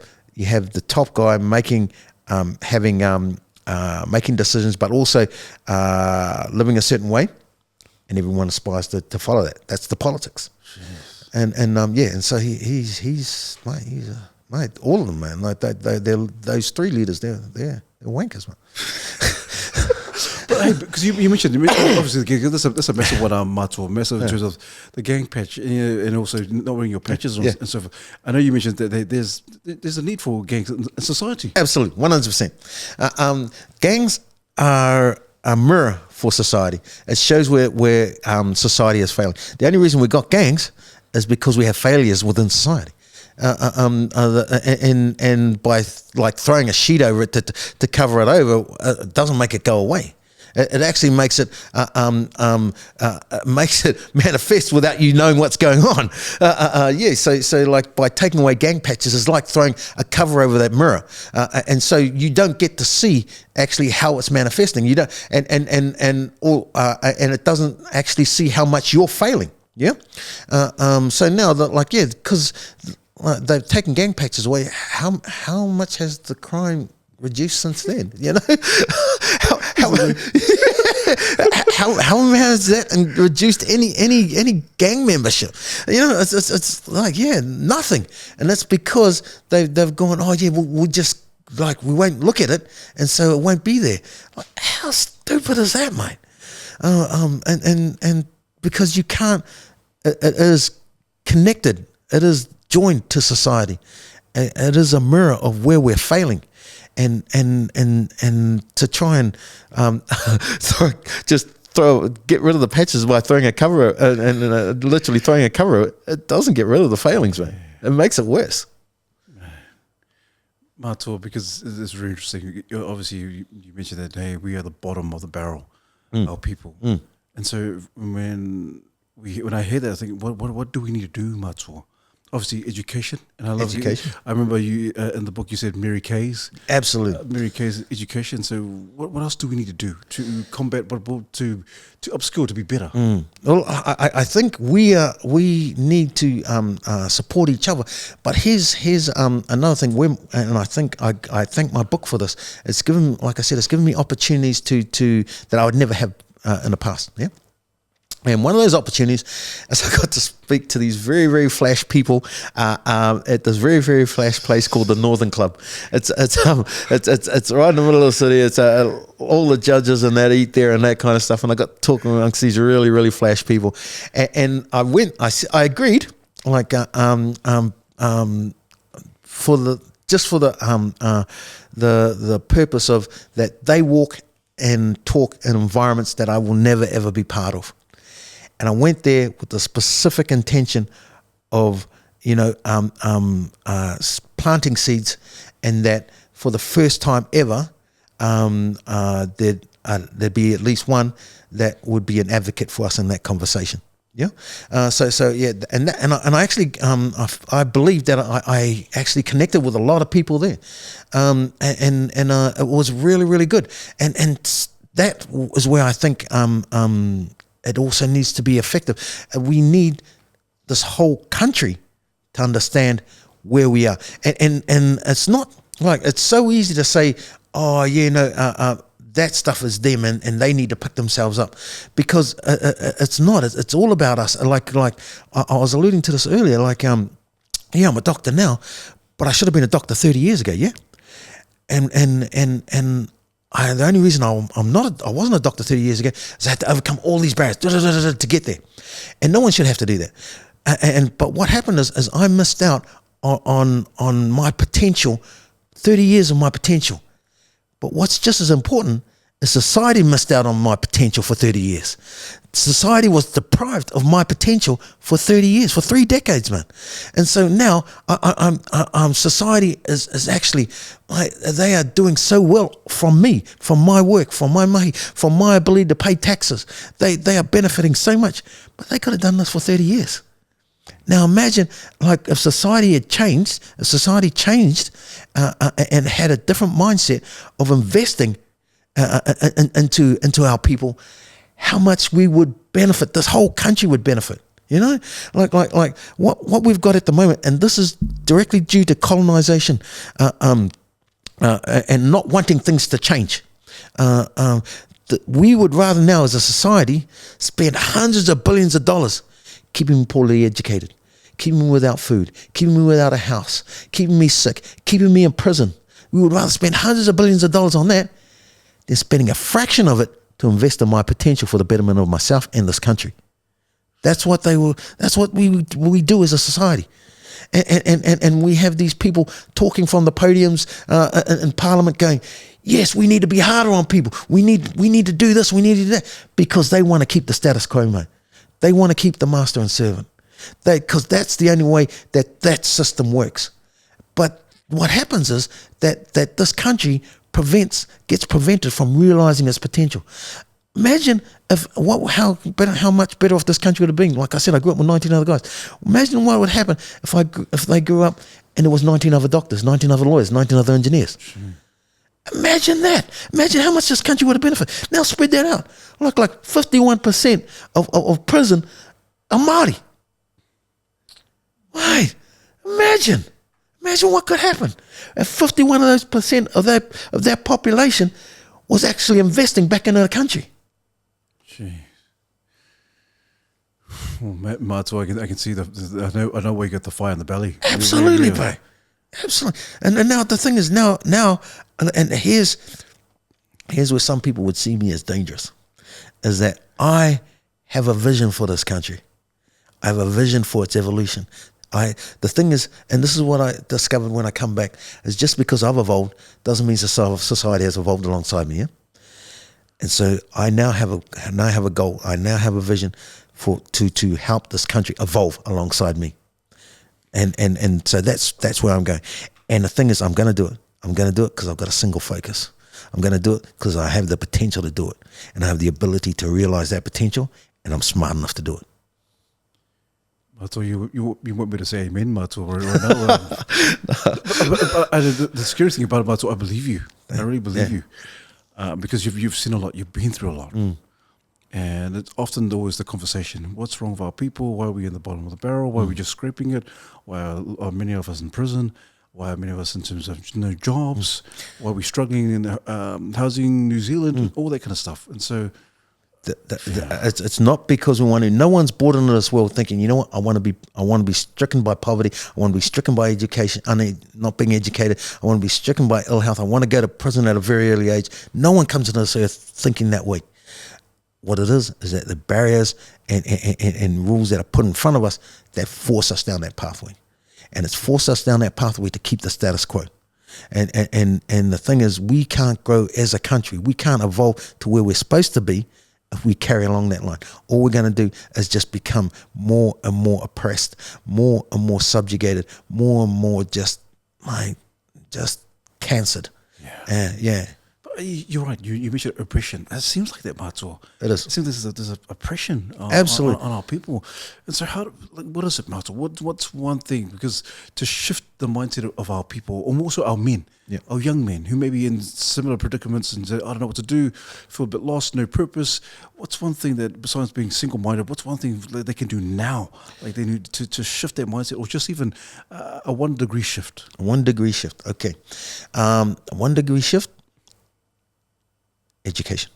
the top guy making decisions, but also living a certain way, and everyone aspires to follow that. That's the politics. Jeez. And so he's mate, all of them, man. Like they're those three leaders, they're wankers, man. But hey, because you mentioned obviously that's a massive massive in terms of the gang patch and also not wearing your patches and so forth. I know you mentioned that there's a need for gangs in society. Absolutely, 100%. Gangs are a mirror for society. It shows where society is failing. The only reason we got gangs is because we have failures within society. And by like throwing a sheet over it to cover it over, it doesn't make it go away. It actually makes it manifest without you knowing what's going on. So like by taking away gang patches is like throwing a cover over that mirror, and so you don't get to see actually how it's manifesting. You don't, and it doesn't actually see how much you're failing. Yeah. So now that because they've taken gang patches away, how much has the crime reduced since then? You know, how has that reduced any gang membership? You know, it's like nothing, and that's because they've gone, we'll just we won't look at it, and so it won't be there. Like, how stupid is that, mate? And because you can't, it is connected, it is joined to society, and it is a mirror of where we're failing. And to try and get rid of the patches by throwing a cover and literally throwing a cover, it doesn't get rid of the failings, man. It makes it worse. Mato, because it's very interesting. Obviously, you mentioned that, hey, we are the bottom of the barrel, our people. And so when I hear that, I think, what do we need to do, Mato? Obviously, education, and I love education. I remember you in the book. You said Mary Kay's. Absolutely, Mary Kay's education. So, what else do we need to do to combat, to upskill, to be better? Well, I think we need to support each other. But here's another thing. And I think my book for this. It's given, like I said, it's given me opportunities to that I would never have in the past. Yeah. And one of those opportunities is I got to speak to these very, very flash people at this very, very flash place called the Northern Club. It's right in the middle of the city. It's all the judges and that eat there and that kind of stuff. And I got talking amongst these really, really flash people. And I went. I agreed. Like for the purpose of that they walk and talk in environments that I will never ever be part of. And I went there with the specific intention of, planting seeds, and that for the first time ever, there'd be at least one that would be an advocate for us in that conversation. Yeah. And I actually I believe that I actually connected with a lot of people there, and it was really, really good. And that is where I think it also needs to be effective. We need this whole country to understand where we are. And it's not like, it's so easy to say, that stuff is them and they need to pick themselves up, because it's not. It's all about us. Like I was alluding to this earlier, I'm a doctor now, but I should have been a doctor 30 years ago, yeah? And the only reason I wasn't a doctor 30 years ago is I had to overcome all these barriers to get there. And no one should have to do that. But what happened is I missed out on my potential, 30 years of my potential. But what's just as important is society missed out on my potential for 30 years. Society was deprived of my potential for 30 years, for 3 decades, man. And so now society is actually, they are doing so well from me, from my work, from my money, from my ability to pay taxes. They are benefiting so much, but they could have done this for 30 years. Now imagine, if society had changed, and had a different mindset of investing into our people, how much we would benefit. This whole country would benefit. Like what we've got at the moment, and this is directly due to colonization and not wanting things to change. We would rather now, as a society, spend hundreds of billions of dollars keeping me poorly educated, keeping me without food, keeping me without a house, keeping me sick, keeping me in prison. We would rather spend hundreds of billions of dollars on that than spending a fraction of it to invest in my potential for the betterment of myself and this country. That's what we do as a society. And we have these people talking from the podiums in Parliament going, yes, we need to be harder on people. We need to do this, we need to do that, because they want to keep the status quo, mate. They want to keep the master and servant. Because that's the only way that system works. But what happens is that this country gets prevented from realizing its potential. Imagine how much better off this country would have been. Like I said, I grew up with 19 other guys. Imagine what would happen if they grew up and there was 19 other doctors, 19 other lawyers, 19 other engineers. Sure. Imagine that. Imagine how much this country would have benefited. Now spread that out. Like 51% of prison are Māori. Right. Imagine what could happen if 51 of those percent of that population was actually investing back into the country. Jeez. Well, Mato, I can see I know where you got the fire in the belly. Absolutely, bro. Absolutely. And now the thing is now, and here's where some people would see me as dangerous, is that I have a vision for this country. I have a vision for its evolution. The thing is, and this is what I discovered when I come back, is just because I've evolved doesn't mean society has evolved alongside me. Yeah? And so I now have a goal. I now have a vision to help this country evolve alongside me. And so that's where I'm going. And the thing is, I'm going to do it. I'm going to do it because I've got a single focus. I'm going to do it because I have the potential to do it, and I have the ability to realize that potential, and I'm smart enough to do it. Mato, you want me to say amen, Mato, right now? The scary thing about it, Mato, I believe you. I really believe you. Because you've seen a lot, you've been through a lot. And it's often always the conversation, what's wrong with our people? Why are we in the bottom of the barrel? Why are we just scraping it? Why are many of us in prison? Why are many of us in terms of no jobs? Why are we struggling in housing, New Zealand? All that kind of stuff. And so It's not because we want to. No one's born into this world thinking, you know what, I want to be stricken by poverty. I want to be stricken by education, not being educated. I want to be stricken by ill health. I want to go to prison at a very early age. No one comes into this earth thinking that way. What it is that the barriers and rules that are put in front of us that force us down that pathway, and it's forced us down that pathway to keep the status quo. And the thing is, we can't grow as a country. We can't evolve to where we're supposed to be if we carry along that line. All we're going to do is just become more and more oppressed, more and more subjugated, more and more just cancered. Yeah. You're right. You mentioned oppression. It seems like that, Matua. It is. It seems there's a oppression Absolutely. on our people. And so what is it, Matua? What's one thing? Because to shift the mindset of our people, or more so our men, our young men, who may be in similar predicaments and say, I don't know what to do, feel a bit lost, no purpose. What's one thing that, besides being single-minded, what's one thing that they can do now? Like they need to shift their mindset, or just even a 1 degree shift? 1 degree shift. Okay. 1 degree shift. Education.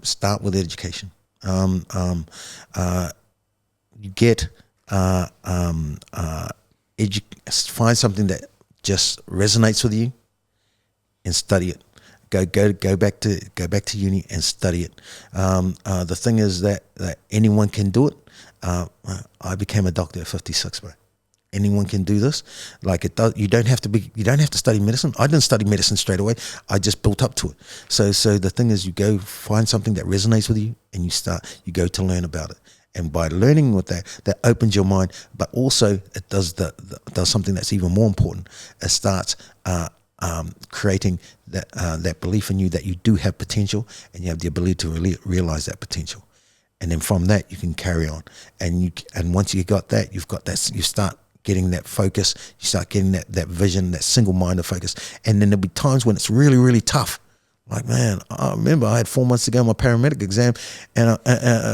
Start with education. You get find something that just resonates with you and study it. Go back to uni and study it. The thing is that anyone can do it. I became a doctor at 56, bro. Anyone can do this. Like it does. You don't have to study medicine. I didn't study medicine straight away. I just built up to it. So the thing is, you go find something that resonates with you, and you go to learn about it. And by learning with that opens your mind. But also it does something that's even more important. It starts creating that belief in you that you do have potential, and you have the ability to realize that potential. And then from that you can carry on. And once you got that, you start getting that focus, you start getting that vision, that single-minded focus. And then there'll be times when it's really, really tough. Like, man, I remember I had 4 months to go on my paramedic exam, and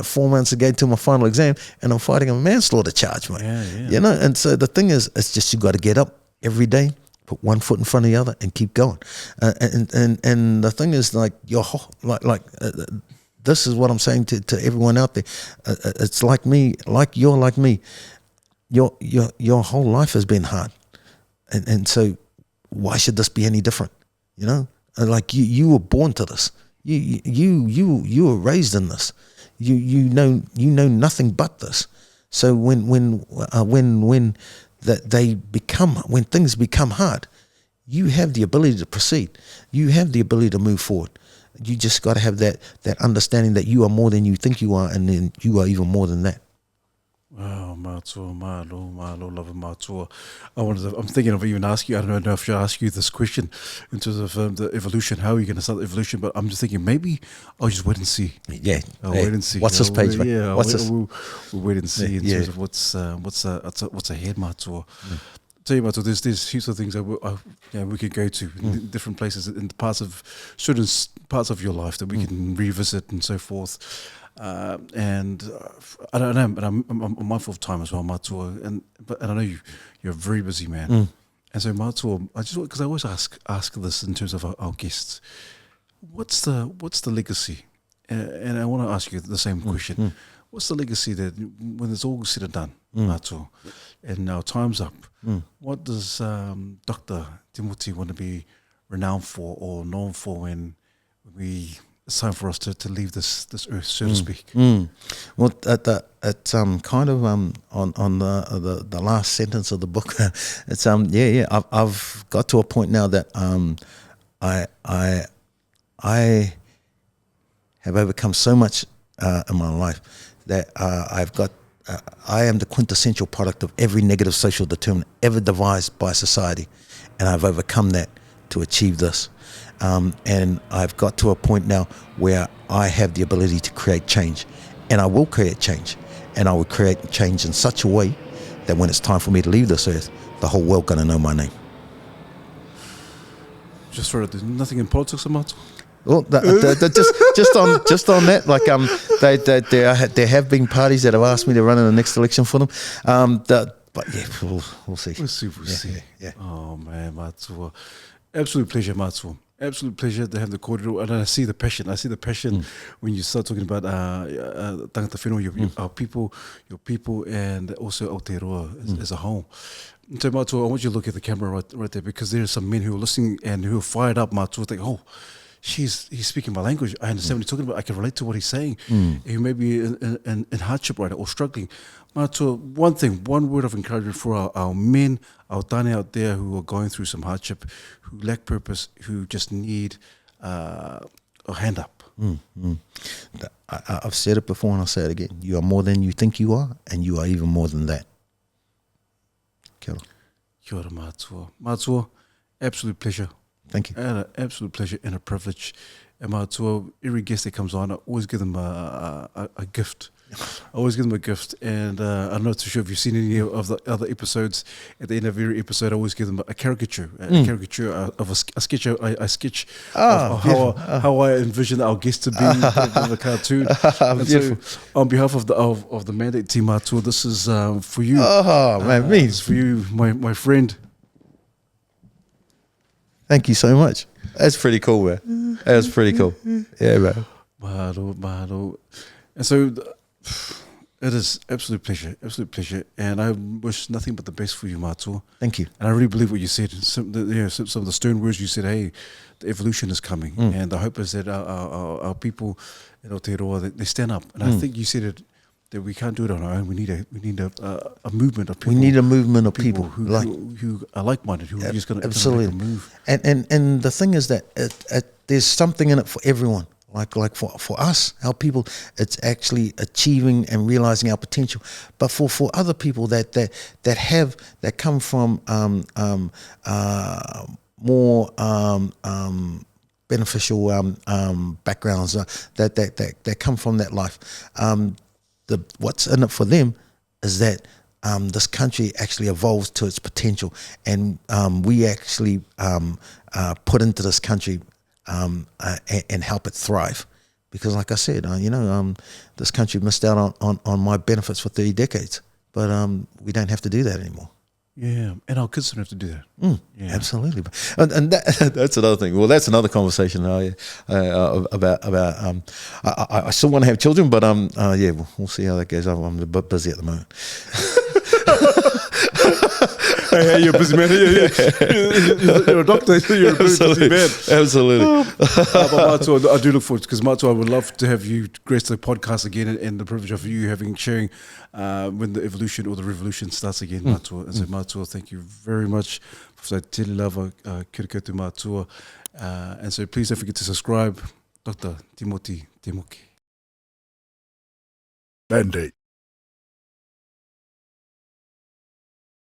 4 months to go to my final exam, and I'm fighting a manslaughter charge, mate. Yeah. You know, and so the thing is, it's just you got to get up every day, put one foot in front of the other, and keep going. And the thing is, like, this is what I'm saying to everyone out there. It's like me, like you're like me. Your whole life has been hard, and so why should this be any different? You know, like you were born to this. You were raised in this. You know nothing but this. So when things become hard, you have the ability to proceed. You have the ability to move forward. You just got to have that understanding that you are more than you think you are, and then you are even more than that. Wow, Matua, malo, love Matua. I'm thinking of even asking you, I don't know if I should ask you this question in terms of the evolution, how are you going to start the evolution, but I'm just thinking maybe I'll just wait and see. Yeah. I'll wait and see. What's this page, mate? Yeah, we'll wait and see in Yeah. terms of what's ahead, Matua. Tell you, Matua, there's heaps of things that we could go to in different places, in certain parts of your life that we can revisit and so forth. And I don't know, but I'm mindful of time as well, Matua, and I know you're a very busy man, and so Matua, because I always ask this in terms of our guests, what's the legacy, and I want to ask you the same question. What's the legacy that when it's all said and done, Matua, and now time's up, what does Dr. Timoti want to be renowned for or known for when it's time for us to leave this earth, so to speak? Well, it's kind of on the last sentence of the book. It's I've got to a point now that I have overcome so much in my life that I am the quintessential product of every negative social determinant ever devised by society, and I've overcome that to achieve this. And I've got to a point now where I have the ability to create change, and I will create change, and I will create change in such a way that when it's time for me to leave this earth, the whole world gonna know my name. Just for there's nothing in politics about. Well, just on that, like there have been parties that have asked me to run in the next election for them. But yeah, we'll see. We'll see. Yeah. Oh man, Matua. Absolute pleasure, Matua. Absolute pleasure to have the cordial, and I see the passion. I see the passion when you start talking about tangata whenua, our people, your people, and also Aotearoa as a whole. So, Mātua, I want you to look at the camera right there, because there are some men who are listening and who are fired up, Mātua, think, oh, he's speaking my language. I understand what he's talking about. I can relate to what he's saying. He may be in hardship right now or struggling. Mātua, one word of encouragement for our men, our tane out there who are going through some hardship, who lack purpose, who just need a hand up. I've said it before and I'll say it again. You are more than you think you are, and you are even more than that. Kia ora. Kia ora, Mātua. Mātua, absolute pleasure. Thank you. And an absolute pleasure and a privilege. And Mātua, every guest that comes on, I always give them a gift. I always give them a gift. And I'm not too sure if you've seen any of the other episodes. At the end of every episode, I always give them a caricature. A caricature of a sketch. I sketch of how I envision our guest to be in the cartoon. And so, on behalf of the Mandate team, Mātua, this is for you. Oh, man, me. It's for you, my friend. Thank you so much. That's pretty cool, man. That's pretty cool. Yeah, man. Mahalo. And so it is absolute pleasure. And I wish nothing but the best for you, Mātua. Thank you. And I really believe what you said. Some of the stern words you said, hey, the evolution is coming. And the hope is that our people in Aotearoa, they stand up. And I think you said it, that we can't do it on our own. We need a movement of people. We need a movement of people who are like-minded, who are just going to make a move. And the thing is that there's something in it for everyone. Like for us, our people, it's actually achieving and realizing our potential. But for other people that come from more beneficial backgrounds, that come from that life, what's in it for them is that this country actually evolves to its potential, and we actually put into this country and help it thrive. Because like I said, this country missed out on my benefits for 30 decades, but we don't have to do that anymore. Yeah, and our kids don't have to do that. Yeah. Absolutely, and that's another thing. Well, that's another conversation about. I still want to have children, but yeah, we'll see how that goes. I'm a bit busy at the moment. Hey, you're a busy man. You're a doctor. You're a busy man. Absolutely. But Mātua, I do look forward, because Mātua, I would love to have you grace the podcast again, and the privilege of you sharing when the evolution or the revolution starts again, Mātua. And so, Mātua, thank you very much for that tele lava, kia koutou Mātua. And so, please don't forget to subscribe. Dr. Timoti Te Moke. Mandate.